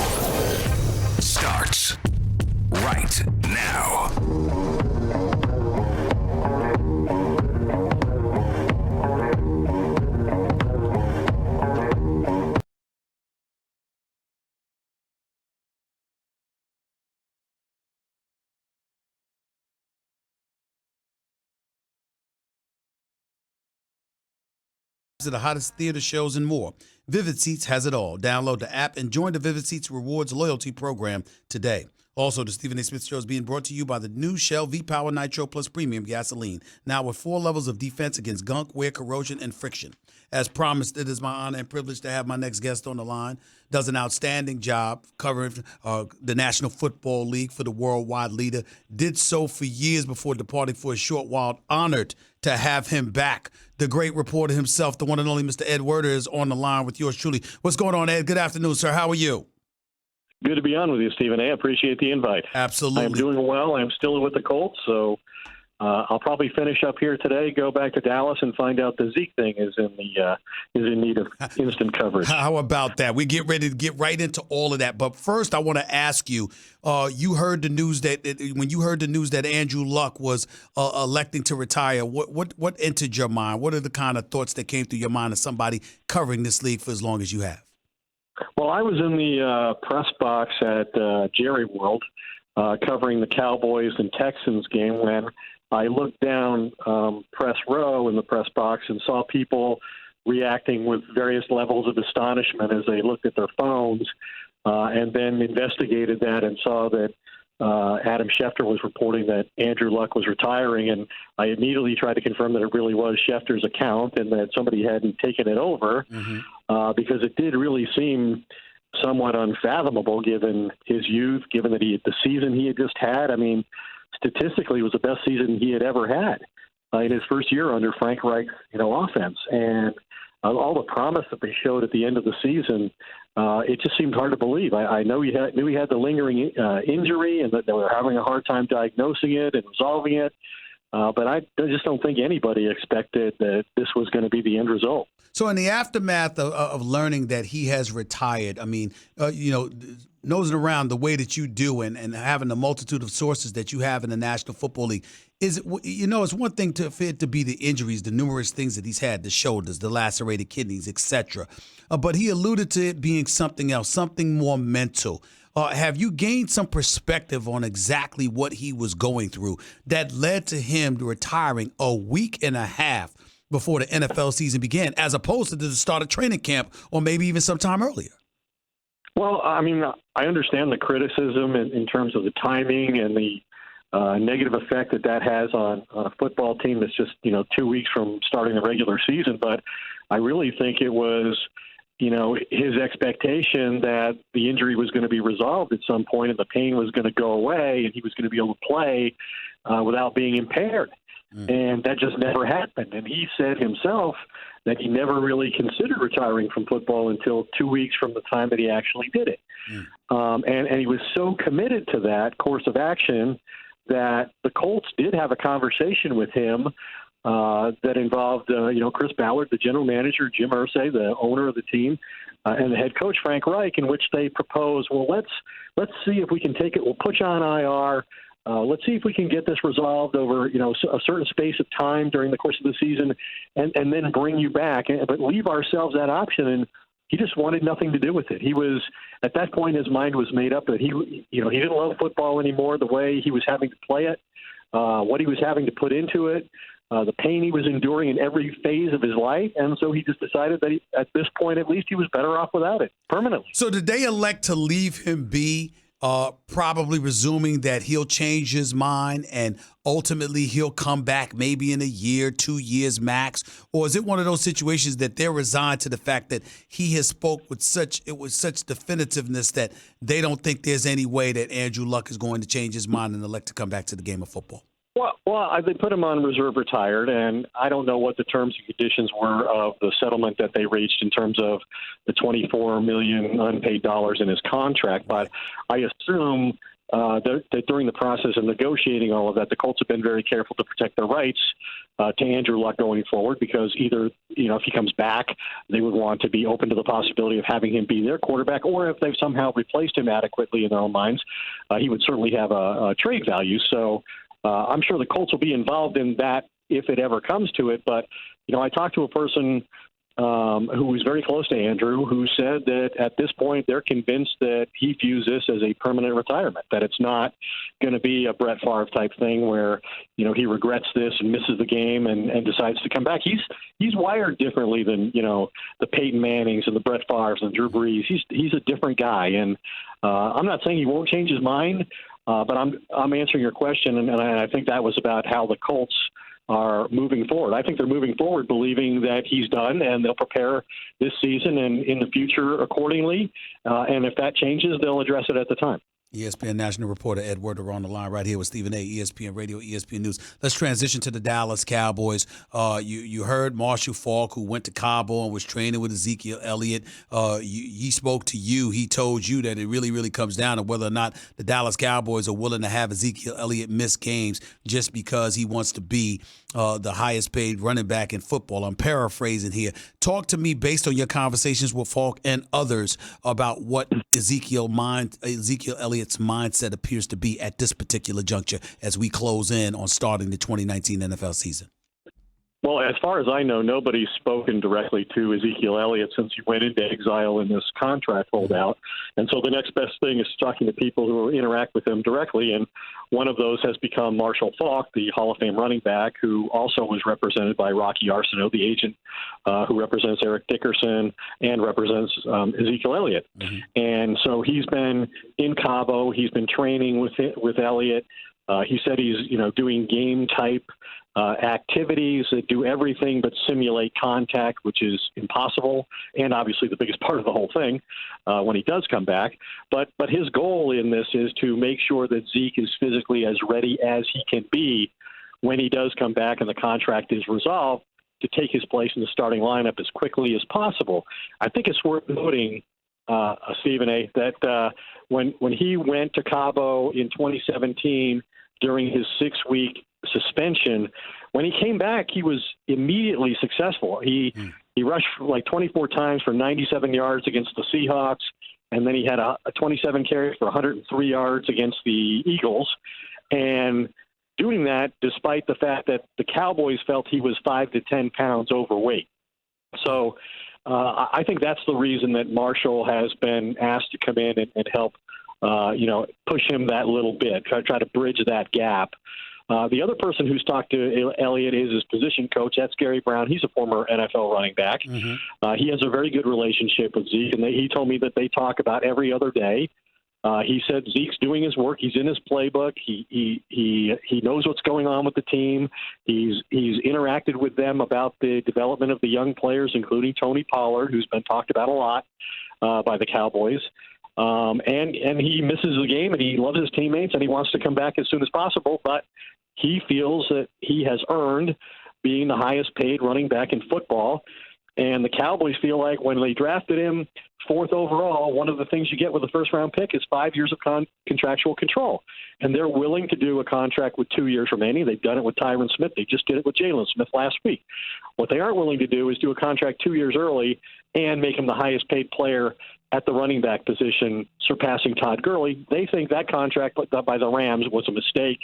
starts right now. To the hottest theater shows and more. Vivid Seats has it all. Download the app and join the Vivid Seats Rewards loyalty program today. Also, the Stephen A. Smith Show is being brought to you by the new Shell V-Power Nitro Plus Premium Gasoline, now with 4 levels of defense against gunk, wear, corrosion, and friction. As promised, it is my honor and privilege to have my next guest on the line. Does an outstanding job covering the National Football League for the worldwide leader. Did so for years before departing for a short while. Honored to have him back. The great reporter himself, the one and only Mr. Ed Werder, is on the line with yours truly. What's going on, Ed? Good afternoon, sir. How are you? Good to be on with you, Stephen A. I appreciate the invite. Absolutely. I'm doing well. I'm still with the Colts, so I'll probably finish up here today, go back to Dallas, and find out the Zeke thing is in need of instant coverage. How about that? We get ready to get right into all of that. But first, I want to ask you: you heard the news when you heard the news that Andrew Luck was electing to retire. What entered your mind? What are the kind of thoughts that came through your mind as somebody covering this league for as long as you have? Well, I was in the press box at Jerry World covering the Cowboys and Texans game when I looked down press row in the press box and saw people reacting with various levels of astonishment as they looked at their phones and then investigated that and saw that Adam Schefter was reporting that Andrew Luck was retiring, and I immediately tried to confirm that it really was Schefter's account and that somebody hadn't taken it over because it did really seem somewhat unfathomable given his youth, given that the season he had just had. I mean, statistically, it was the best season he had ever had in his first year under Frank Reich's offense. And all the promise that they showed at the end of the season, it just seemed hard to believe. I knew he had the lingering injury and that they were having a hard time diagnosing it and resolving it. But I just don't think anybody expected that this was going to be the end result. So in the aftermath of learning that he has retired, I mean, nosing around the way that you do and having the multitude of sources that you have in the National Football League, is it, it's one thing for it to be the injuries, the numerous things that he's had, the shoulders, the lacerated kidneys, etc. But he alluded to it being something else, something more mental. Have you gained some perspective on exactly what he was going through that led to him retiring a week and a half before the NFL season began, as opposed to the start of training camp or maybe even sometime earlier? Well, I mean, I understand the criticism in terms of the timing and the negative effect that has on a football team that's just, 2 weeks from starting the regular season. But I really think it was, his expectation that the injury was going to be resolved at some point and the pain was going to go away and he was going to be able to play without being impaired. And that just never happened. And he said himself that he never really considered retiring from football until 2 weeks from the time that he actually did it. And he was so committed to that course of action that the Colts did have a conversation with him that involved, Chris Ballard, the general manager, Jim Irsay, the owner of the team, and the head coach, Frank Reich, in which they proposed, well, let's see if we can take it. We'll put you on IR. Let's see if we can get this resolved over, a certain space of time during the course of the season and then bring you back, but leave ourselves that option. And he just wanted nothing to do with it. He was, at that point, his mind was made up that he didn't love football anymore, the way he was having to play it, what he was having to put into it, the pain he was enduring in every phase of his life. And so he just decided that at this point, at least, he was better off without it permanently. So did they elect to leave him be, probably presuming that he'll change his mind and ultimately he'll come back maybe in a year, 2 years max? Or is it one of those situations that they're resigned to the fact that he has spoke with such definitiveness that they don't think there's any way that Andrew Luck is going to change his mind and elect to come back to the game of football? Well, they put him on reserve retired, and I don't know what the terms and conditions were of the settlement that they reached in terms of the $24 million unpaid dollars in his contract, but I assume that during the process of negotiating all of that, the Colts have been very careful to protect their rights to Andrew Luck going forward, because either, if he comes back, they would want to be open to the possibility of having him be their quarterback, or if they've somehow replaced him adequately in their own minds, he would certainly have a trade value. So I'm sure the Colts will be involved in that if it ever comes to it. But, I talked to a person who was very close to Andrew, who said that at this point they're convinced that he views this as a permanent retirement, that it's not going to be a Brett Favre type thing where, he regrets this and misses the game and decides to come back. He's wired differently than, the Peyton Mannings and the Brett Favres and Drew Brees. He's a different guy. And I'm not saying he won't change his mind, but I'm answering your question, and I think that was about how the Colts are moving forward. I think they're moving forward believing that he's done, and they'll prepare this season and in the future accordingly. And if that changes, they'll address it at the time. ESPN national reporter Ed Werder on the line right here with Stephen A., ESPN Radio, ESPN News. Let's transition to the Dallas Cowboys. You heard Marshall Faulk, who went to Cabo and was training with Ezekiel Elliott. He spoke to you. He told you that it really, really comes down to whether or not the Dallas Cowboys are willing to have Ezekiel Elliott miss games just because he wants to be the highest paid running back in football. I'm paraphrasing here. Talk to me, based on your conversations with Faulk and others, about what Ezekiel Elliott's mindset appears to be at this particular juncture as we close in on starting the 2019 NFL season. Well, as far as I know, nobody's spoken directly to Ezekiel Elliott since he went into exile in this contract holdout. And so the next best thing is talking to people who interact with him directly. And one of those has become Marshall Faulk, the Hall of Fame running back, who also was represented by Rocky Arsenault, the agent who represents Eric Dickerson and represents Ezekiel Elliott. And so he's been in Cabo. He's been training with Elliott. He said he's, doing game type activities that do everything but simulate contact, which is impossible, and obviously the biggest part of the whole thing when he does come back. But his goal in this is to make sure that Zeke is physically as ready as he can be when he does come back and the contract is resolved, to take his place in the starting lineup as quickly as possible. I think it's worth noting, Stephen A., that when he went to Cabo in 2017 during his 6-week suspension. When he came back, he was immediately successful. He rushed like 24 times for 97 yards against the Seahawks, and then he had a 27 carries for 103 yards against the Eagles. And doing that despite the fact that the Cowboys felt he was 5 to 10 pounds overweight. So I think that's the reason that Marshall has been asked to come in and help, push him that little bit, try to bridge that gap. The other person who's talked to Elliott is his position coach. That's Gary Brown. He's a former NFL running back. He has a very good relationship with Zeke, and he told me that they talk about every other day. He said Zeke's doing his work. He's in his playbook. He knows what's going on with the team. He's interacted with them about the development of the young players, including Tony Pollard, who's been talked about a lot by the Cowboys. And he misses the game, and he loves his teammates, and he wants to come back as soon as possible. But he feels that he has earned being the highest paid running back in football. And the Cowboys feel like when they drafted him 4th overall, one of the things you get with a first-round pick is 5 years of contractual control. And they're willing to do a contract with 2 years remaining. They've done it with Tyron Smith. They just did it with Jalen Smith last week. What they aren't willing to do is do a contract 2 years early and make him the highest-paid player at the running back position, surpassing Todd Gurley. They think that contract by the Rams was a mistake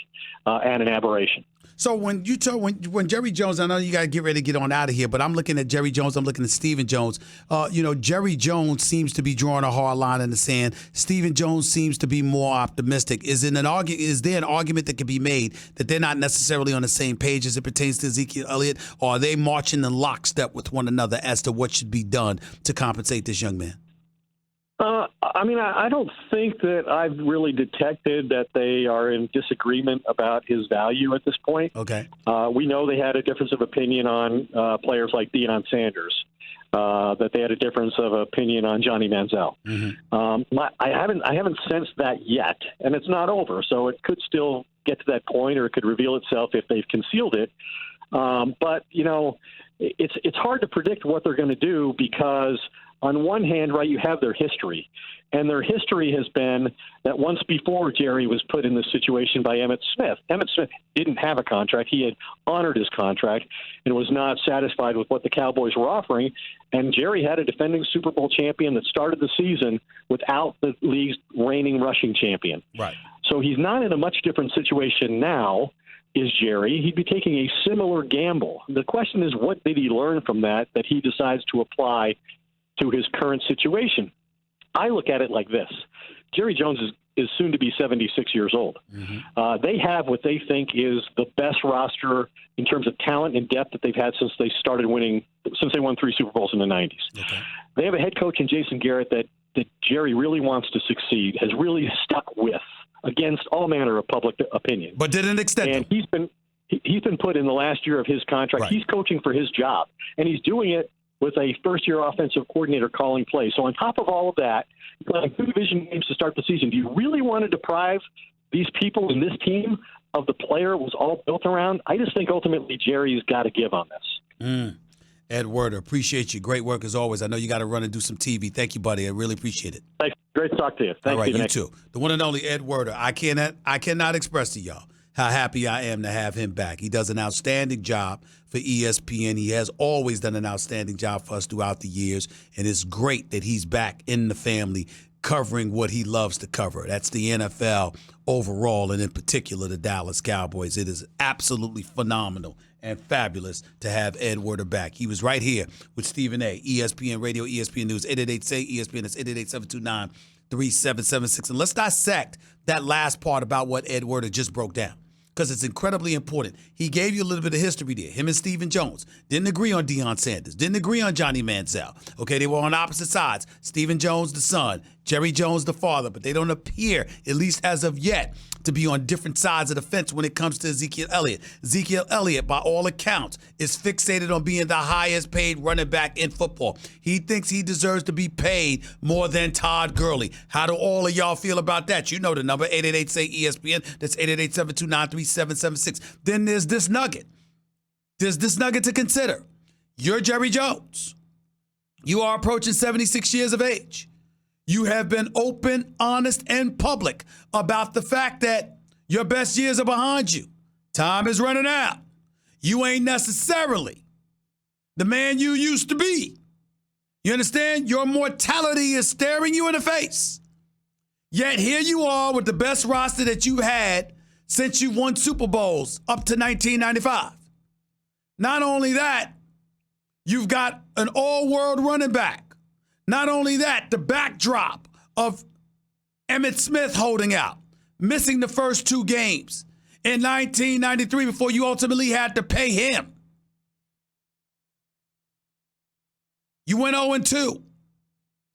and an aberration. So when Jerry Jones, I know you got to get ready to get on out of here, but I'm looking at Jerry Jones, I'm looking at Stephen Jones. Jerry Jones seems to be drawing a hard line in the sand. Stephen Jones seems to be more optimistic. Is there an argument that can be made that they're not necessarily on the same page as it pertains to Ezekiel Elliott, or are they marching in lockstep with one another as to what should be done to compensate this young man? I don't think that I've really detected that they are in disagreement about his value at this point. Okay. We know they had a difference of opinion on players like Deion Sanders, that they had a difference of opinion on Johnny Manziel. I haven't sensed that yet, and it's not over, so it could still get to that point, or it could reveal itself if they've concealed it. But it's hard to predict what they're going to do because on one hand, right, you have their history. And their history has been that once before Jerry was put in this situation by Emmitt Smith. Emmitt Smith didn't have a contract. He had honored his contract and was not satisfied with what the Cowboys were offering. And Jerry had a defending Super Bowl champion that started the season without the league's reigning rushing champion. Right. So he's not in a much different situation now, is Jerry. He'd be taking a similar gamble. The question is, what did he learn from that he decides to apply to his current situation? I look at it like this. Jerry Jones is soon to be 76 years old. They have what they think is the best roster in terms of talent and depth that they've had since they won 3 Super Bowls in the 90s. Okay. They have a head coach in Jason Garrett that Jerry really wants to succeed, has really stuck with against all manner of public opinion. But didn't extend and he's been put in the last year of his contract. Right. He's coaching for his job, and he's doing it with a first-year offensive coordinator calling plays. So on top of all of that, playing 2 division games to start the season, do you really want to deprive these people in this team of the player it was all built around? I just think ultimately Jerry's got to give on this. Ed Werder, appreciate you. Great work as always. I know you got to run and do some TV. Thank you, buddy. I really appreciate it. Thanks. Great to talk to you. Thanks, all right, Stephen you too. The one and only Ed Werder. I cannot express to y'all how happy I am to have him back. He does an outstanding job for ESPN. He has always done an outstanding job for us throughout the years, and it's great that he's back in the family covering what he loves to cover. That's the NFL overall, and in particular the Dallas Cowboys. It is absolutely phenomenal and fabulous to have Ed Werder back. He was right here with Stephen A., ESPN Radio, ESPN News, 888-SAY-ESPN. That's 888-729-3776. And let's dissect that last part about what Ed Werder just broke down, because it's incredibly important. He gave you a little bit of history there. Him and Stephen Jones didn't agree on Deion Sanders, didn't agree on Johnny Manziel. Okay, they were on opposite sides. Stephen Jones, the son, Jerry Jones, the father, but they don't appear, at least as of yet, to be on different sides of the fence when it comes to Ezekiel Elliott. Ezekiel Elliott, by all accounts, is fixated on being the highest paid running back in football. He thinks he deserves to be paid more than Todd Gurley. How do all of y'all feel about that? You know the number, 888-SAY-ESPN. That's 888-729-3776. Then there's this nugget. There's this nugget to consider. You're Jerry Jones. You are approaching 76 years of age. You have been open, honest, and public about the fact that your best years are behind you. Time is running out. You ain't necessarily the man you used to be. You understand? Your mortality is staring you in the face. Yet here you are with the best roster that you've had since you won Super Bowls up to 1995. Not only that, you've got an all-world running back. Not only that, the backdrop of Emmitt Smith holding out, missing the first 2 games in 1993 before you ultimately had to pay him. You went 0-2.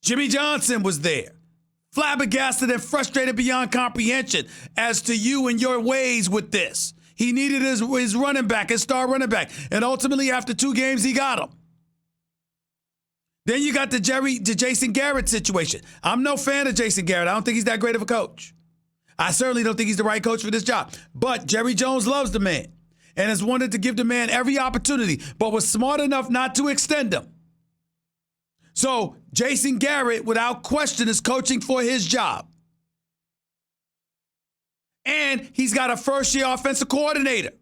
Jimmy Johnson was there, flabbergasted and frustrated beyond comprehension as to you and your ways with this. He needed his running back, his star running back, and ultimately after 2 games, he got him. Then you got the Jason Garrett situation. I'm no fan of Jason Garrett. I don't think he's that great of a coach. I certainly don't think he's the right coach for this job. But Jerry Jones loves the man and has wanted to give the man every opportunity, but was smart enough not to extend him. So Jason Garrett, without question, is coaching for his job. And he's got a first-year offensive coordinator.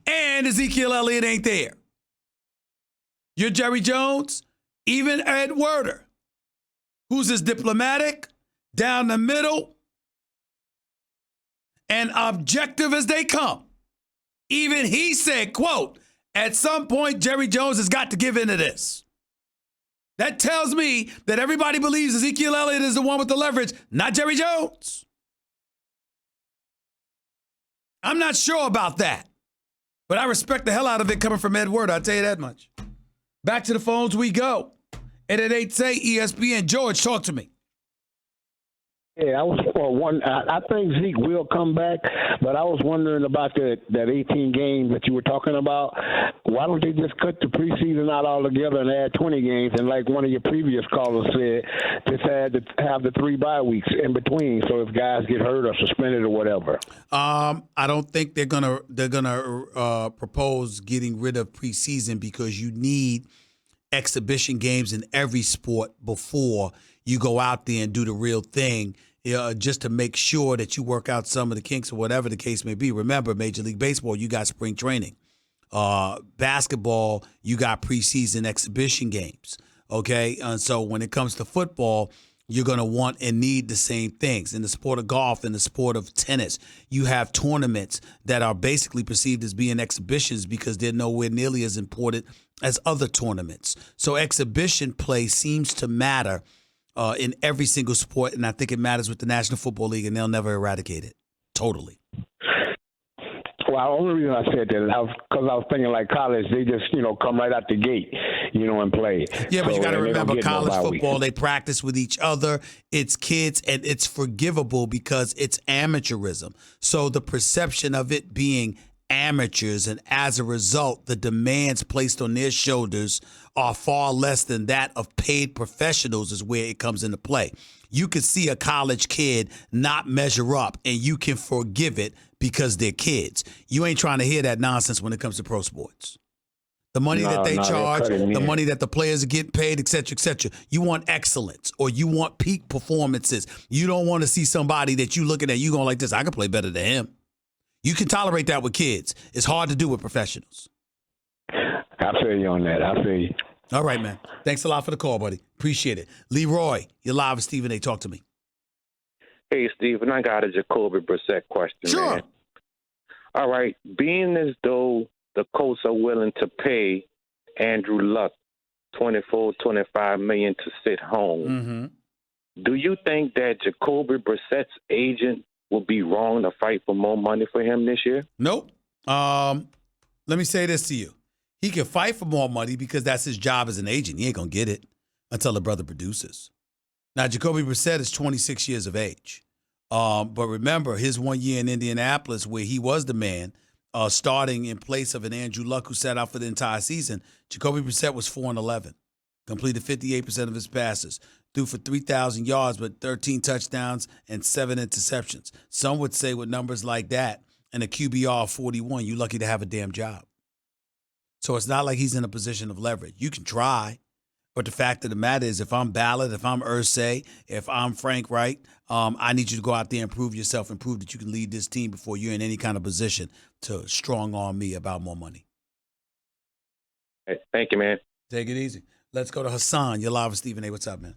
And Ezekiel Elliott ain't there. You're Jerry Jones, even Ed Werder, who's as diplomatic, down the middle, and objective as they come. Even he said, quote, at some point, Jerry Jones has got to give in to this. That tells me that everybody believes Ezekiel Elliott is the one with the leverage, not Jerry Jones. I'm not sure about that, but I respect the hell out of it coming from Ed Werder, I'll tell you that much. Back to the phones we go. 888-SAY ESPN. George, talk to me. Yeah, I think Zeke will come back, but I was wondering about that 18 game that you were talking about. Why don't they just cut the preseason out altogether and add 20 games? And like one of your previous callers said, just have the 3 bye weeks in between, so if guys get hurt or suspended or whatever. I don't think they're gonna propose getting rid of preseason because you need exhibition games in every sport before you go out there and do the real thing, just to make sure that you work out some of the kinks or whatever the case may be. Remember, Major League Baseball, you got spring training. Basketball, you got preseason exhibition games, okay? And so when it comes to football, you're going to want and need the same things. In the sport of golf, in the sport of tennis, you have tournaments that are basically perceived as being exhibitions because they're nowhere nearly as important as other tournaments. So exhibition play seems to matter in every single sport, and I think it matters with the National Football League, and they'll never eradicate it. Totally. Well, the only reason I said that is because I was thinking like college, they just, come right out the gate, and play. Yeah, but you got to remember college football, they practice with each other. It's kids, and it's forgivable because it's amateurism. So the perception of it being amateurs, and as a result, the demands placed on their shoulders are far less than that of paid professionals is where it comes into play. You can see a college kid not measure up, and you can forgive it because they're kids. You ain't trying to hear that nonsense when it comes to pro sports. The money that they charge, the money that the players are getting paid, et cetera, et cetera. You want excellence or you want peak performances. You don't want to see somebody that you looking at, you going like this, I can play better than him. You can tolerate that with kids. It's hard to do with professionals. I feel you on that. I feel you. All right, man. Thanks a lot for the call, buddy. Appreciate it. Leroy, you're live with Stephen A. Talk to me. Hey, Stephen, I got a Jacoby Brissett question, Sure. man. All right. Being as though the Colts are willing to pay Andrew Luck $24-25 million to sit home, do you think that Jacoby Brissett's agent will be wrong to fight for more money for him this year? Nope. Let me say this to you. He can fight for more money because that's his job as an agent. He ain't going to get it until the brother produces. Now, Jacoby Brissett is 26 years of age. But remember, his 1 year in Indianapolis where he was the man, starting in place of an Andrew Luck who sat out for the entire season, Jacoby Brissett was 4-11, completed 58% of his passes, threw for 3,000 yards but 13 touchdowns and 7 interceptions. Some would say with numbers like that and a QBR of 41, you're lucky to have a damn job. So it's not like he's in a position of leverage. You can try, But the fact of the matter is, if I'm Ballard, if I'm Irsay, if I'm Frank Wright, I need you to go out there and prove yourself and prove that you can lead this team before you're in any kind of position to strong arm me about more money. Hey, thank you, man. Take it easy. Let's go to Hassan. You're live with Stephen A. What's up, man?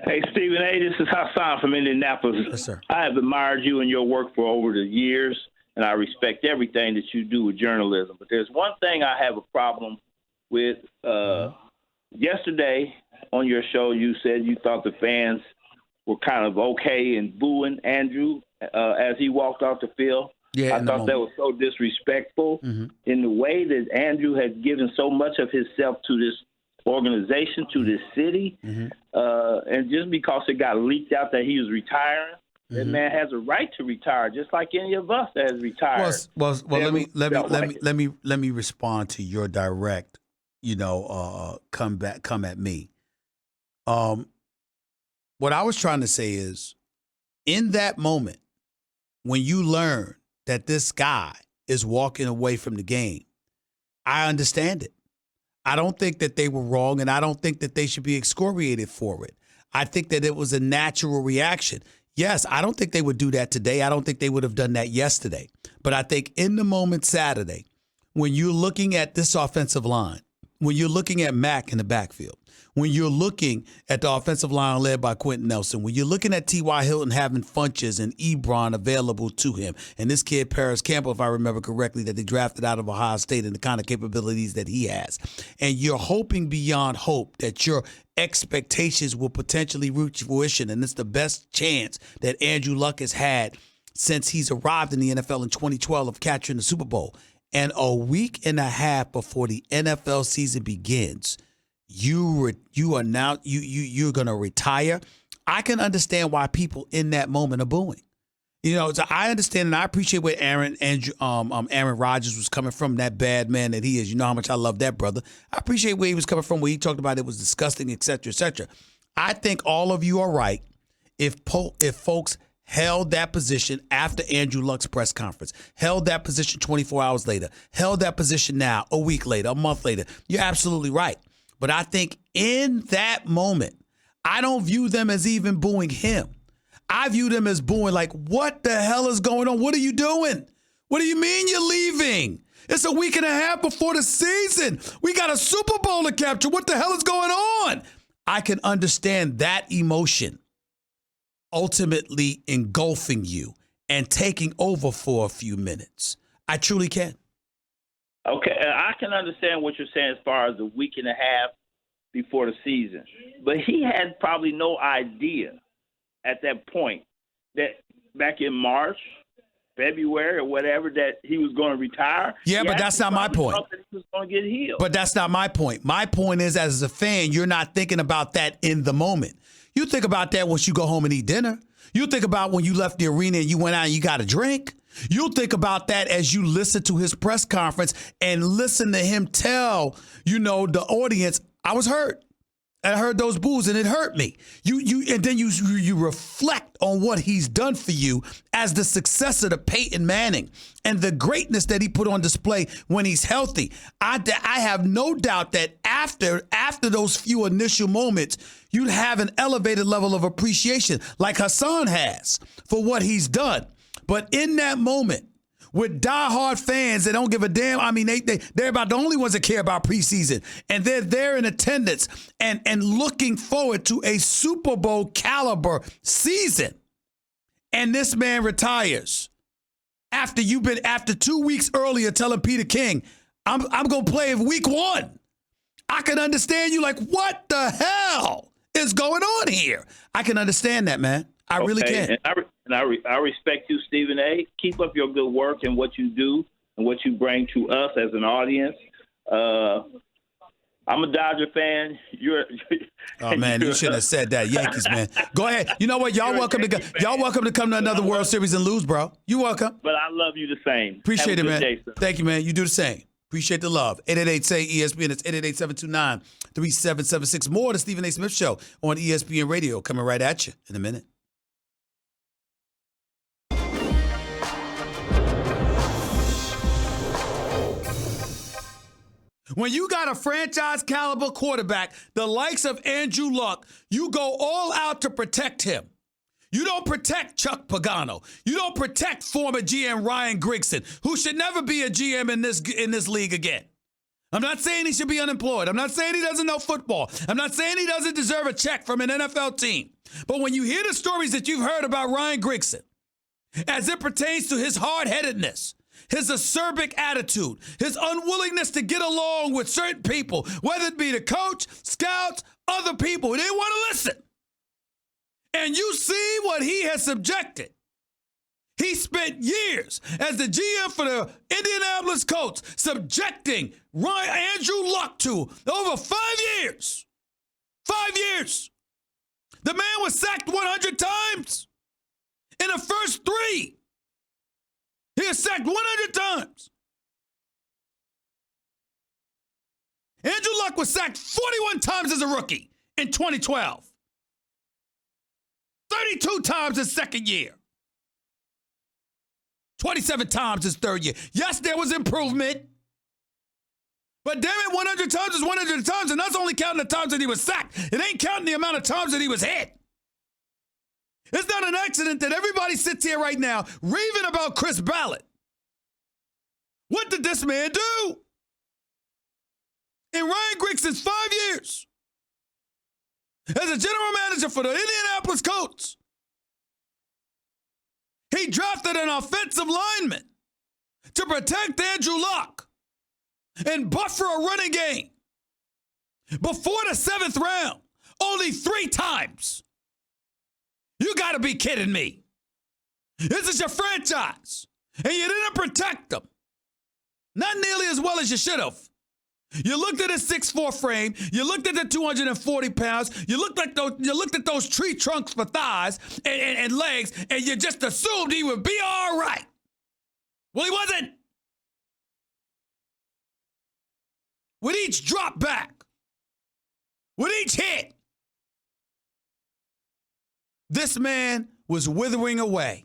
Hey, Stephen A., this is Hassan from Indianapolis. Yes, sir. I have admired you and your work for over the years, and I respect everything that you do with journalism. But there's one thing I have a problem with. Yesterday on your show, you said you thought the fans were kind of okay in booing Andrew as he walked off the field. Yeah, I thought that was so disrespectful in the way that Andrew had given so much of himself to this organization, to this city. And just because it got leaked out that he was retiring, that man has a right to retire, just like any of us that has retired. Well, let me respond to your direct, come at me. What I was trying to say is, in that moment, when you learn that this guy is walking away from the game, I understand it. I don't think that they were wrong, and I don't think that they should be excoriated for it. I think that it was a natural reaction. Yes, I don't think they would do that today. I don't think they would have done that yesterday. But I think in the moment Saturday, when you're looking at this offensive line, when you're looking at Mack in the backfield, when you're looking at the offensive line led by Quentin Nelson, when you're looking at T.Y. Hilton having Funches and Ebron available to him, and this kid Paris Campbell, if I remember correctly, that they drafted out of Ohio State and the kind of capabilities that he has, and you're hoping beyond hope that your expectations will potentially reach fruition, and it's the best chance that Andrew Luck has had since he's arrived in the NFL in 2012 of capturing the Super Bowl. And a week and a half before the NFL season begins, you're going to retire. I can understand why people in that moment are booing. So I understand and I appreciate where Aaron Rodgers was coming from, that bad man that he is. You know how much I love that brother. I appreciate where he was coming from, where he talked about it was disgusting, et cetera, et cetera. I think all of you are right if folks held that position after Andrew Luck's press conference, held that position 24 hours later, held that position now, a week later, a month later. You're absolutely right. But I think in that moment, I don't view them as even booing him. I view them as booing like, what the hell is going on? What are you doing? What do you mean you're leaving? It's a week and a half before the season. We got a Super Bowl to capture. What the hell is going on? I can understand that emotion ultimately engulfing you and taking over for a few minutes. I truly can. Okay, I can understand what you're saying as far as a week and a half before the season. But he had probably no idea at that point that back in March, February, or whatever, that he was going to retire. Yeah, but that's not my point. That he was going to get healed. But that's not my point. My point is, as a fan, you're not thinking about that in the moment. You think about that once you go home and eat dinner. You think about when you left the arena and you went out and you got a drink. You'll think about that as you listen to his press conference and listen to him tell, the audience, I was hurt. I heard those boos and it hurt me. And then you reflect on what he's done for you as the successor to Peyton Manning and the greatness that he put on display when he's healthy. I have no doubt that after those few initial moments, you'd have an elevated level of appreciation like Hassan has for what he's done. But in that moment, with diehard fans that don't give a damn, I mean, they're about the only ones that care about preseason. And they're there in attendance and looking forward to a Super Bowl caliber season. And this man retires after 2 weeks earlier telling Peter King, I'm going to play week one. I can understand you like, what the hell is going on here? I can understand that, man. I really can. And I respect you, Stephen A. Keep up your good work and what you do and what you bring to us as an audience. I'm a Dodger fan. Oh man, you shouldn't have said that. Yankees, man. Go ahead. You know what? Y'all welcome to come to another World Series and lose, bro. You welcome. But I love you the same. Appreciate it, man. Day, thank you, man. You do the same. Appreciate the love. 888-SAY-ESPN. It's 888-729-3776. More of the Stephen A. Smith Show on ESPN Radio coming right at you in a minute. When you got a franchise caliber quarterback, the likes of Andrew Luck, you go all out to protect him. You don't protect Chuck Pagano. You don't protect former GM Ryan Grigson, who should never be a GM in this league again. I'm not saying he should be unemployed. I'm not saying he doesn't know football. I'm not saying he doesn't deserve a check from an NFL team. But when you hear the stories that you've heard about Ryan Grigson, as it pertains to his hard-headedness, his acerbic attitude, his unwillingness to get along with certain people, whether it be the coach, scouts, other people who didn't want to listen. And you see what he has subjected. He spent years as the GM for the Indianapolis Colts, subjecting Andrew Luck to over 5 years. 5 years. The man was sacked 100 times. In the first 3, he was sacked 100 times. Andrew Luck was sacked 41 times as a rookie in 2012. 32 times his second year. 27 times his third year. Yes, there was improvement. But damn it, 100 times is 100 times, and that's only counting the times that he was sacked. It ain't counting the amount of times that he was hit. It's not an accident that everybody sits here right now raving about Chris Ballard. What did this man do? In Ryan Grigson's 5 years as a general manager for the Indianapolis Colts, he drafted an offensive lineman to protect Andrew Luck and buffer a running game. Before the 7th round, only 3 times. You got to be kidding me. This is your franchise, and you didn't protect them. Not nearly as well as you should have. You looked at his 6'4" frame. You looked at the 240 pounds. You looked at those tree trunks for thighs and legs, and you just assumed he would be all right. Well, he wasn't. With each drop back, with each hit, this man was withering away.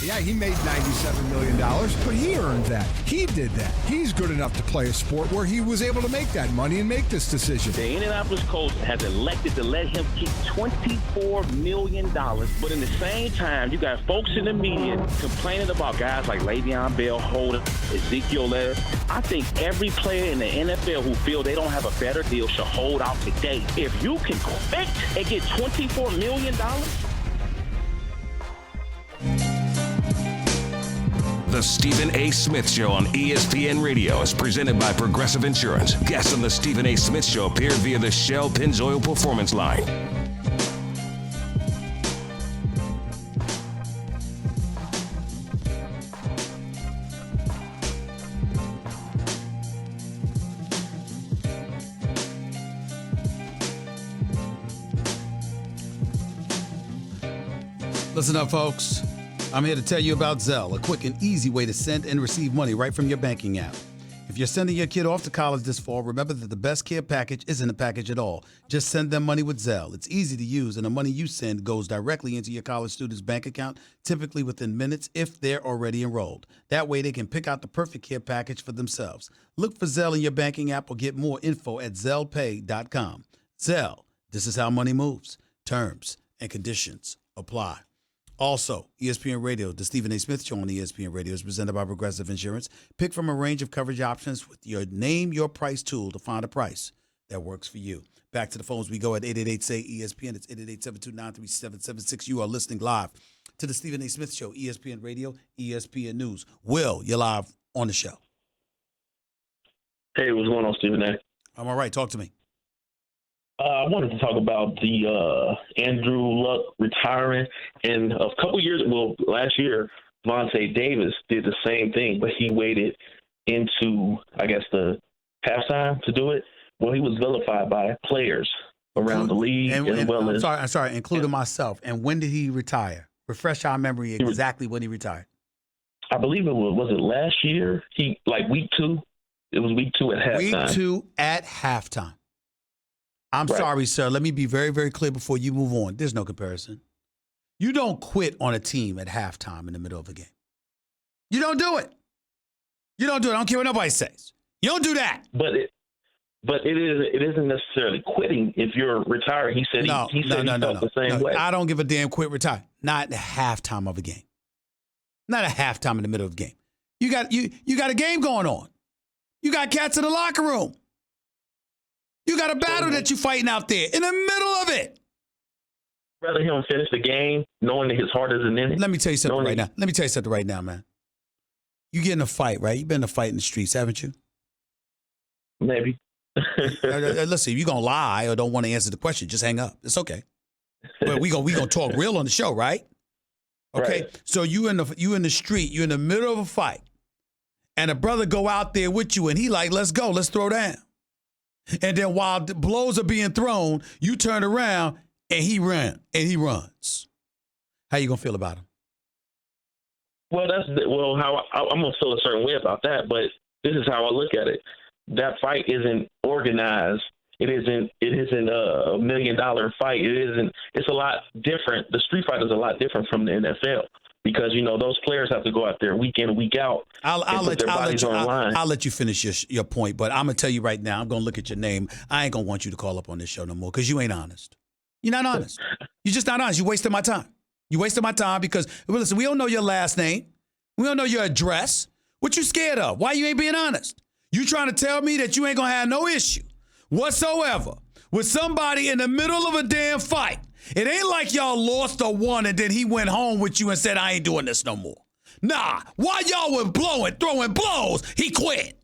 Yeah, he made $97 million, but he earned that. He did that. He's good enough to play a sport where he was able to make that money and make this decision. The Indianapolis Colts has elected to let him keep $24 million, but in the same time, you got folks in the media complaining about guys like Le'Veon Bell, Holden, Ezekiel Elliott. I think every player in the NFL who feel they don't have a better deal should hold out today. If you can quit and get $24 million, The Stephen A. Smith Show on ESPN Radio is presented by Progressive Insurance. Guests on The Stephen A. Smith Show appear via the Shell Pennzoil Performance Line. Listen up, folks. I'm here to tell you about Zelle, a quick and easy way to send and receive money right from your banking app. If you're sending your kid off to college this fall, remember that the best care package isn't a package at all. Just send them money with Zelle. It's easy to use, and the money you send goes directly into your college student's bank account, typically within minutes if they're already enrolled. That way they can pick out the perfect care package for themselves. Look for Zelle in your banking app or get more info at ZellePay.com. Zelle, this is how money moves. Terms and conditions apply. Also, ESPN Radio, the Stephen A. Smith Show on ESPN Radio is presented by Progressive Insurance. Pick from a range of coverage options with your Name Your Price tool to find a price that works for you. Back to the phones we go at 888-SAY-ESPN. It's 888-729-3776. You are listening live to the Stephen A. Smith Show, ESPN Radio, ESPN News. Will, you're live on the show. Hey, what's going on, Stephen A.? I'm all right. Talk to me. I wanted to talk about the Andrew Luck retiring. And a couple years, last year, Vontae Davis did the same thing, but he waited into, I guess, the halftime to do it. Well, he was vilified by players around the league I'm sorry, including myself. And when did he retire? Refresh our memory exactly when he retired. I believe it was it last year? Week 2? It was week 2 at halftime. Week 2 at halftime. I'm sorry, sir. Let me be very, very clear before you move on. There's no comparison. You don't quit on a team at halftime in the middle of a game. You don't do it. You don't do it. I don't care what nobody says. You don't do that. But it isn't necessarily quitting if you're retired. He said he felt the same way. I don't give a damn quit retire. Not at halftime of a game. Not at halftime in the middle of the game. You got a game going on. You got cats in the locker room. You got a battle that you're fighting out there in the middle of it. Rather him finish the game knowing that his heart isn't in it. Let me tell you something right now. Let me tell you something right now, man. You get in a fight, right? You've been in a fight in the streets, haven't you? Maybe. Listen, if you're going to lie or don't want to answer the question, just hang up. It's okay. But we gonna talk real on the show, right? Okay. Right. So you in the street, you're in the middle of a fight, and a brother go out there with you, and he like, let's go, let's throw down. And then while the blows are being thrown, you turn around and he runs. How you gonna feel about him? Well, how I'm gonna feel a certain way about that, but this is how I look at it. That fight isn't organized. It isn't a $1 million fight. It's a lot different. The street fight is a lot different from the NFL because, those players have to go out there week in and week out. I'll let you finish your point, but I'm going to tell you right now, I'm going to look at your name. I ain't going to want you to call up on this show no more because you ain't honest. You're not honest. You're just not honest. You're wasting my time. You wasted my time because, listen, we don't know your last name. We don't know your address. What you scared of? Why you ain't being honest? You trying to tell me that you ain't going to have no issue whatsoever with somebody in the middle of a damn fight. It ain't like y'all lost or won and then he went home with you and said, I ain't doing this no more. Nah, while y'all were throwing blows, he quit.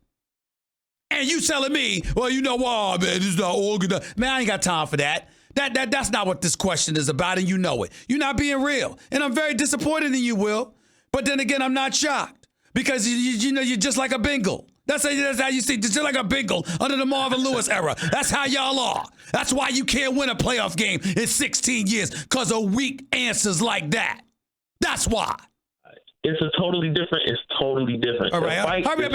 And you telling me, well, man, this is not organized. Man, I ain't got time for that. That's not what this question is about, and you know it. You're not being real. And I'm very disappointed in you, Will. But then again, I'm not shocked because you're just like a Bengal. That's how you see, just like a Bengal under the Marvin Lewis era. That's how y'all are. That's why you can't win a playoff game in 16 years, because of weak answers like that. That's why. It's totally different. All right, hurry up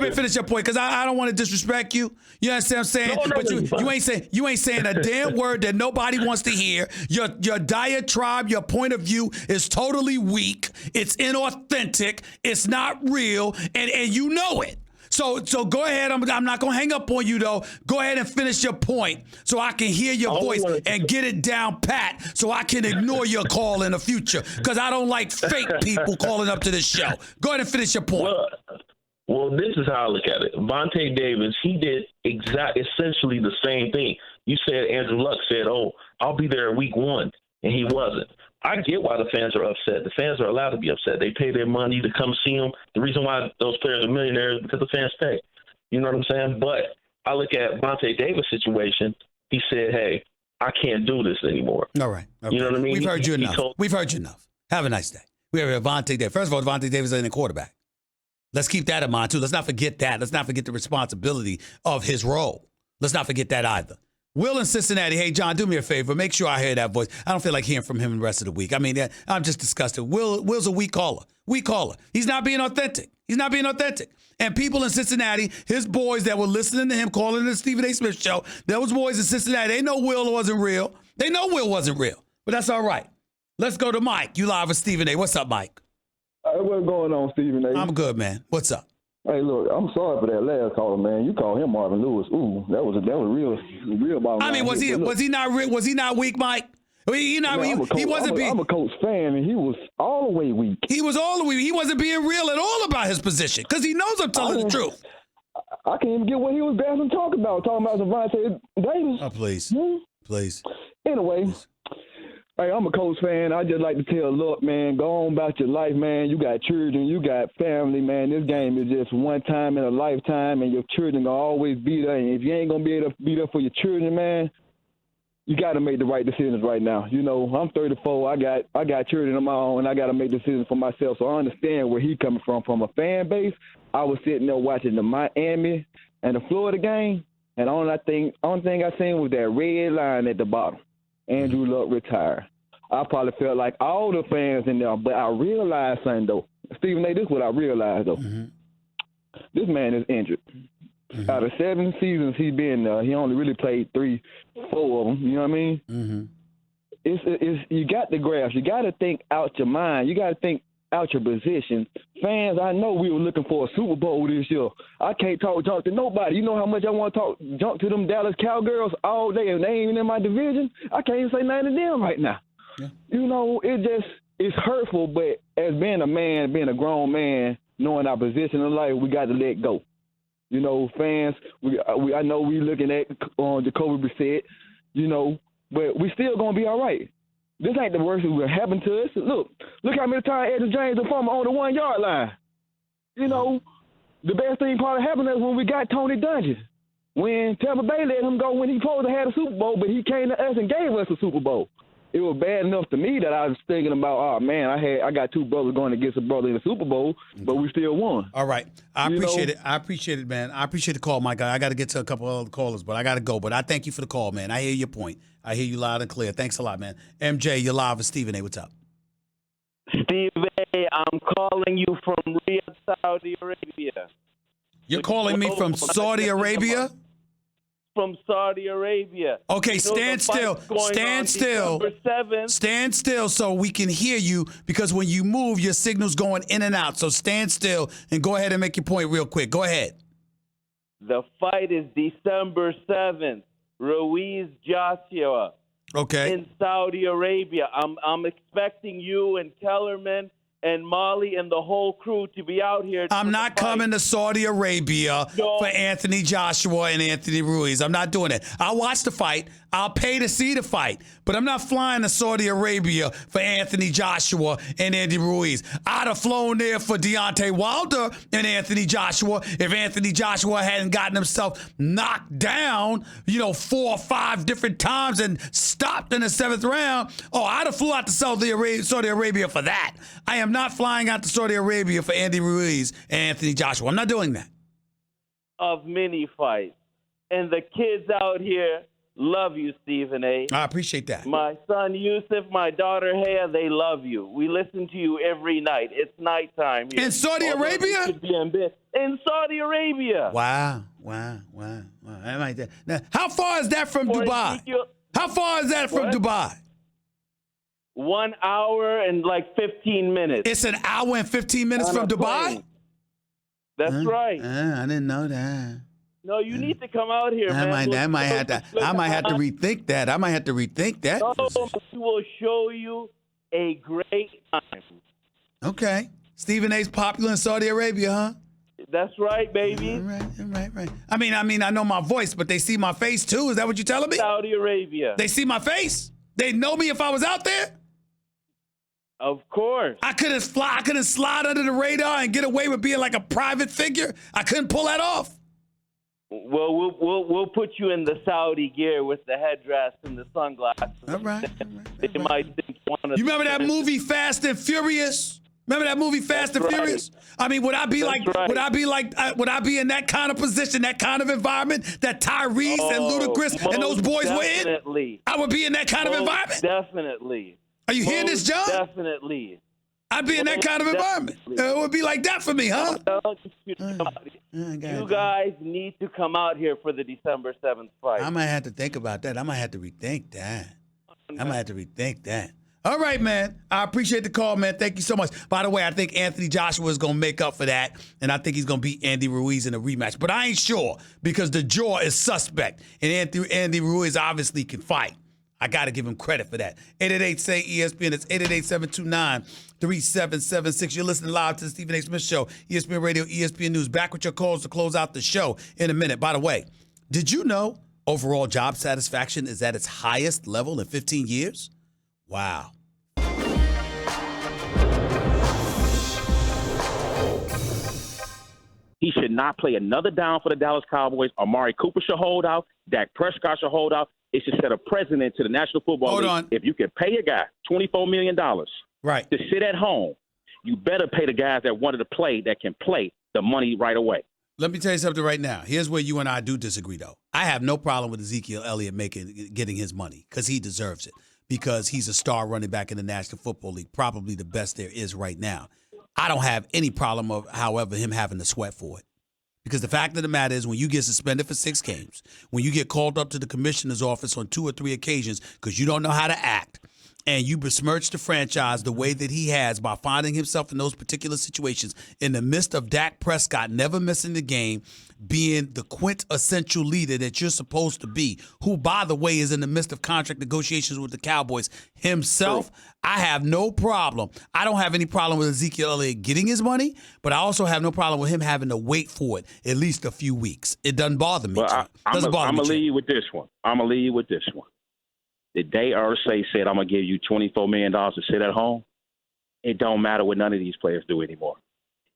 and finish your point, because I don't want to disrespect you. You understand what I'm saying? No, but you ain't saying a damn word that nobody wants to hear. Your diatribe, your point of view is totally weak. It's inauthentic. It's not real, and you know it. So go ahead. I'm not going to hang up on you, though. Go ahead and finish your point so I can hear your voice and get it down pat so I can ignore your call in the future, because I don't like fake people calling up to this show. Go ahead and finish your point. Well, this is how I look at it. Vontae Davis, he did essentially the same thing. You said Andrew Luck said, I'll be there in week 1, and he wasn't. I get why the fans are upset. The fans are allowed to be upset. They pay their money to come see them. The reason why those players are millionaires is because the fans pay. You know what I'm saying? But I look at Vontae Davis' situation. He said, hey, I can't do this anymore. All right. Okay. You know what I mean? We've heard you enough. Have a nice day. We have Vontae Davis. First of all, Vontae Davis ain't a quarterback. Let's keep that in mind, too. Let's not forget that. Let's not forget the responsibility of his role. Let's not forget that either. Will in Cincinnati, hey, John, do me a favor. Make sure I hear that voice. I don't feel like hearing from him the rest of the week. I mean, I'm just disgusted. Will's a weak caller. He's not being authentic. And people in Cincinnati, his boys that were listening to him calling the Stephen A. Smith show, those boys in Cincinnati, they know Will wasn't real. But that's all right. Let's go to Mike. You live with Stephen A. What's up, Mike? What's going on, Stephen A? I'm good, man. What's up? Hey, look, I'm sorry for that last caller, man. You call him Marvin Lewis. Ooh, that was real bottom line. I mean, was he not weak, Mike? He wasn't being. I'm a Colts fan, and he was all the way weak. He was all the way. He wasn't being real at all about his position because he knows I'm telling the truth. I can't even get what he was dancing talking about Vontae Davis. Oh, please, please. Anyway. Please. Hey, I'm a Colts fan. I just like to tell, look, man, go on about your life, man. You got children, you got family, man. This game is just one time in a lifetime, and your children gonna always be there. And if you ain't gonna be able to be there for your children, man, you got to make the right decisions right now. I'm 34. I got children of my own, and I got to make decisions for myself. So I understand where he's coming from. From a fan base, I was sitting there watching the Miami and the Florida game, and only thing I seen was that red line at the bottom. Andrew Luck retired. I probably felt like all the fans in there, but I realized something, though. Stephen A., this is what I realized, though. Mm-hmm. This man is injured. Mm-hmm. Out of 7 seasons he's been there, he only really played 3-4 of them. You know what I mean? Mm-hmm. It's you got the graphs. You got to think out your mind. You got to think out your position. Fans, I know we were looking for a Super Bowl this year. I can't talk junk to nobody. You know how much I want to talk junk to them Dallas Cowgirls all day, and they ain't even in my division. I can't even say nothing to them right now. Yeah. You know, it's hurtful, but as being a man, being a grown man, knowing our position in life, we got to let go. You know, fans, I know we looking at Jacoby Brissett, you know, but we still going to be all right. This ain't the worst that will happen to us. Look how many times Edwin James and Farmer on the 1 yard line. You know, the best thing probably happened is when we got Tony Dungy. When Tampa Bay let him go when he supposed to have a Super Bowl, but he came to us and gave us a Super Bowl. It was bad enough to me that I was thinking about, oh man, I got two brothers going against a brother in the Super Bowl, but we still won. All right. I appreciate it. I appreciate it, man. I appreciate the call, my guy. I got to get to a couple other callers, but I got to go. But I thank you for the call, man. I hear your point. I hear you loud and clear. Thanks a lot, man. MJ, you're live with Stephen A. What's up? Stephen A., I'm calling you from Riyadh, Saudi Arabia. You're calling me from Saudi Arabia? From Saudi Arabia. Okay, stand still. Stand still. Stand still so we can hear you, because when you move, your signal's going in and out. So stand still and go ahead and make your point real quick. Go ahead. The fight is December 7th. Ruiz Joshua. Okay. In Saudi Arabia. I'm expecting you and Kellerman and Molly and the whole crew to be out here. I'm not coming to Saudi Arabia for Anthony Joshua and Anthony Ruiz. I'm not doing it. I'll watch the fight. I'll pay to see the fight. But I'm not flying to Saudi Arabia for Anthony Joshua and Andy Ruiz. I'd have flown there for Deontay Wilder and Anthony Joshua if Anthony Joshua hadn't gotten himself knocked down, 4 or 5 different times and stopped in the 7th round. Oh, I'd have flew out to Saudi Arabia for that. I am not flying out to Saudi Arabia for Andy Ruiz and Anthony Joshua. I'm not doing that. Of mini fights. And the kids out here love you, Stephen A. I appreciate that. My son Yusuf, my daughter Haya, they love you. We listen to you every night. It's nighttime here. In Saudi Arabia? In Saudi Arabia. Wow. Now, how far is that from Dubai? How far is that from Dubai? 1 hour and 15 minutes. It's an hour and 15 minutes from Dubai? Plane. That's right. I didn't know that. No, you need to come out here, man. I might have to rethink that. No, we will show you a great time. Okay. Stephen A's popular in Saudi Arabia, huh? That's right, baby. All right. I mean, I know my voice, but they see my face too. Is that what you're telling me? Saudi Arabia. They see my face? They know me if I was out there? Of course. I couldn't slide under the radar and get away with being like a private figure? I couldn't pull that off? Well, we'll put you in the Saudi gear with the headdress and the sunglasses. All right. They might think you remember that movie Fast and Furious? Remember that movie Fast and Furious? I mean, would I be in that kind of position, that kind of environment that Tyrese and Ludacris and those boys were in? Definitely. I would be in that kind of environment? Definitely. Are you hearing this, John? Definitely. I'd be in that kind of environment. It would be like that for me, huh? You guys need to come out here for the December 7th fight. I might have to think about that. I might have to rethink that. All right, man. I appreciate the call, man. Thank you so much. By the way, I think Anthony Joshua is going to make up for that, and I think he's going to beat Andy Ruiz in a rematch. But I ain't sure because the jaw is suspect, and Andy Ruiz obviously can fight. I got to give him credit for that. 888-SAY-ESPN. It's 888-729-3776. You're listening live to the Stephen A. Smith Show, ESPN Radio, ESPN News. Back with your calls to close out the show in a minute. By the way, did you know overall job satisfaction is at its highest level in 15 years? Wow. He should not play another down for the Dallas Cowboys. Amari Cooper should hold out. Dak Prescott should hold out. It should set a precedent to the National Football League. If you can pay a guy $24 million to sit at home, you better pay the guys that wanted to play, that can play, the money right away. Let me tell you something right now. Here's where you and I do disagree, though. I have no problem with Ezekiel Elliott getting his money because he deserves it, because he's a star running back in the National Football League, probably the best there is right now. I don't have any problem of, however, him having to sweat for it. Because the fact of the matter is, when you get suspended for 6 games, when you get called up to the commissioner's office on 2 or 3 occasions because you don't know how to act, and you besmirch the franchise the way that he has by finding himself in those particular situations in the midst of Dak Prescott never missing the game, being the quintessential leader that you're supposed to be, who, by the way, is in the midst of contract negotiations with the Cowboys himself, I have no problem. I don't have any problem with Ezekiel Elliott getting his money, but I also have no problem with him having to wait for it at least a few weeks. It doesn't bother me. Well, I'm going to leave you with this one. The day Irsay said, I'm going to give you $24 million to sit at home, it don't matter what none of these players do anymore.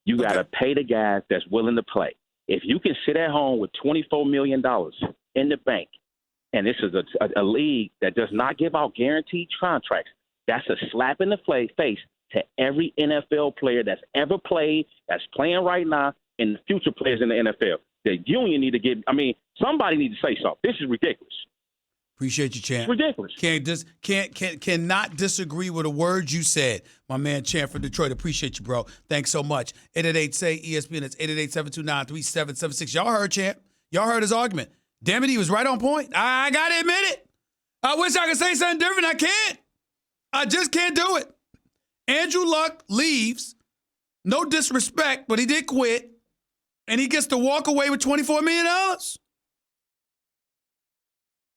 You got to pay the guys that's willing to play. If you can sit at home with $24 million in the bank, and this is a league that does not give out guaranteed contracts, that's a slap in the face to every NFL player that's ever played, that's playing right now, and the future players in the NFL. The union need to somebody need to say something. This is ridiculous. Appreciate you, Champ. It's ridiculous. Cannot disagree with a word you said. My man, Champ from Detroit. Appreciate you, bro. Thanks so much. 888-SAY-ESPN. That's 888-729-3776. Y'all heard Champ. Y'all heard his argument. Damn it, he was right on point. I got to admit it. I wish I could say something different. I can't. I just can't do it. Andrew Luck leaves. No disrespect, but he did quit. And he gets to walk away with $24 million.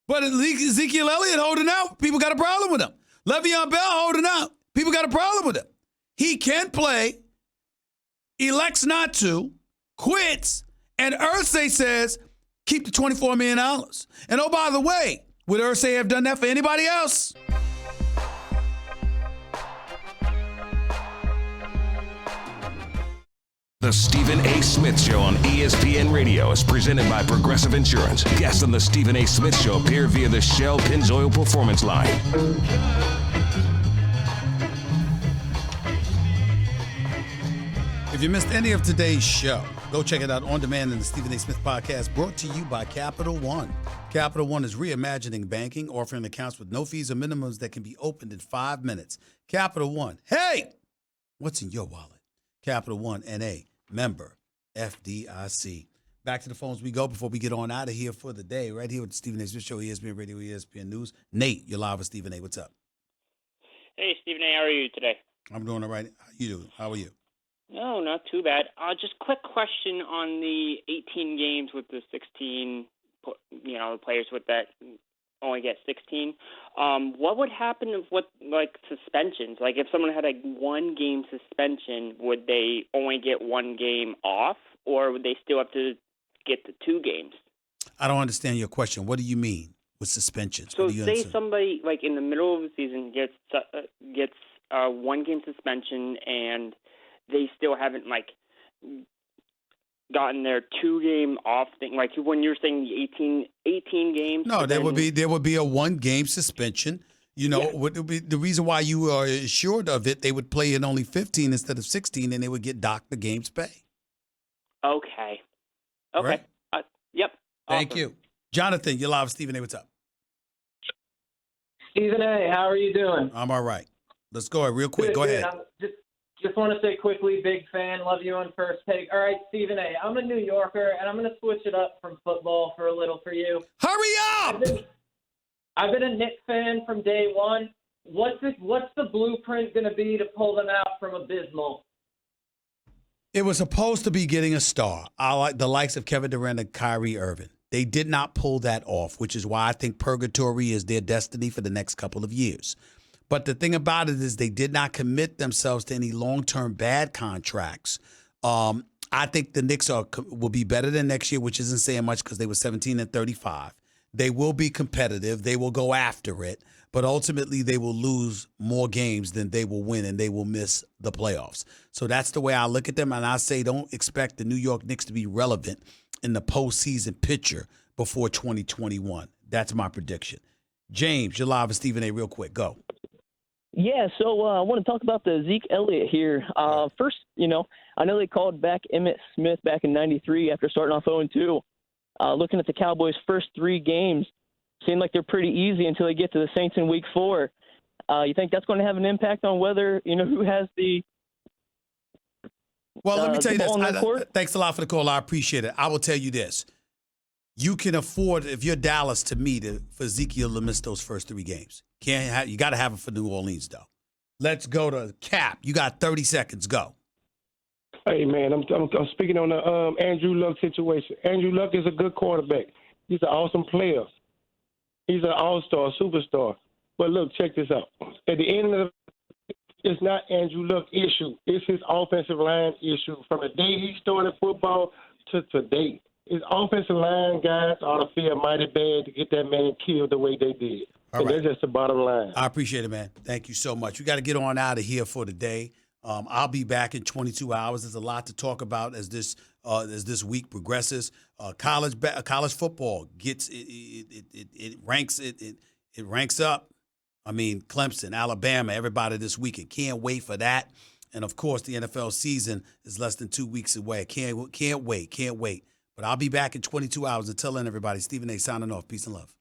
But Ezekiel Elliott holding out, people got a problem with him. Le'Veon Bell holding out, people got a problem with him. He can play, elects not to, quits, and Irsay says, keep the $24 million. And oh, by the way, would Irsay have done that for anybody else? The Stephen A. Smith Show on ESPN Radio is presented by Progressive Insurance. Guests on the Stephen A. Smith Show appear via the Shell Pennzoil Performance Line. If you missed any of today's show, go check it out on demand in the Stephen A. Smith Podcast, brought to you by Capital One. Capital One is reimagining banking, offering accounts with no fees or minimums that can be opened in 5 minutes. Capital One. Hey, what's in your wallet? Capital One, N.A., member, FDIC. Back to the phones we go before we get on out of here for the day. Right here with the Stephen A. Smith Show, ESPN Radio, ESPN News. Nate, you're live with Stephen A. What's up? Hey, Stephen A., how are you today? I'm doing all right. How are you? No, not too bad. Just quick question on the 18 games with the 16, players with that only get 16. What would happen with suspensions? Like if someone had a 1-game suspension, would they only get 1 game off, or would they still have to get the 2 games? I don't understand your question. What do you mean with suspensions? So say somebody in the middle of the season gets a 1-game suspension and they still haven't gotten their 2-game off thing, like when you're saying the 18 games. No, there would be a 1-game suspension. What would be the reason why you are assured of it? They would play in only 15 instead of 16, and they would get docked the game's pay. Okay. Right? Yep. Thank Awesome. you, Jonathan. You're live, Stephen A. What's up? Stephen A., how are you doing? I'm all right. Let's go real quick. Good, go ahead. Just want to say quickly, big fan, love you on First Take. All right, Stephen A., I'm a New Yorker, and I'm going to switch it up from football for a little for you. Hurry up! I've been a Knicks fan from day one. What's the blueprint going to be to pull them out from abysmal? It was supposed to be getting a star. I like the likes of Kevin Durant and Kyrie Irving. They did not pull that off, which is why I think purgatory is their destiny for the next couple of years. But the thing about it is they did not commit themselves to any long-term bad contracts. I think the Knicks will be better than next year, which isn't saying much because they were 17-35. They will be competitive. They will go after it. But ultimately, they will lose more games than they will win, and they will miss the playoffs. So that's the way I look at them. And I say don't expect the New York Knicks to be relevant in the postseason picture before 2021. That's my prediction. James, you're live with Stephen A. real quick. Go. Yeah, so I want to talk about the Zeke Elliott here. First, I know they called back Emmitt Smith back in '93 after starting off 0-2. Looking at the Cowboys' first 3 games, seemed like they're pretty easy until they get to the Saints in Week 4. You think that's going to have an impact on whether who has the? Well, let me tell you this. Thanks a lot for the call. I appreciate it. I will tell you this. you can afford, if you're Dallas, to me, for Ezekiel to miss those first 3 games. You got to have it for New Orleans, though. Let's go to Cap. You got 30 seconds. Go. Hey, man, I'm speaking on the Andrew Luck situation. Andrew Luck is a good quarterback. He's an awesome player. He's an all-star, superstar. But look, check this out. At the end of it's not Andrew Luck's issue. It's his offensive line issue. From the day he started football to today, his offensive line guys ought to feel mighty bad to get that man killed the way they did. And that's just the bottom line. I appreciate it, man. Thank you so much. We got to get on out of here for the day. I'll be back in 22 hours. There's a lot to talk about as this week progresses. College football gets it ranks up. I mean, Clemson, Alabama, everybody this weekend. Can't wait for that. And of course, the NFL season is less than 2 weeks away. Can't wait. But I'll be back in 22 hours. Until then, everybody, Stephen A. signing off. Peace and love.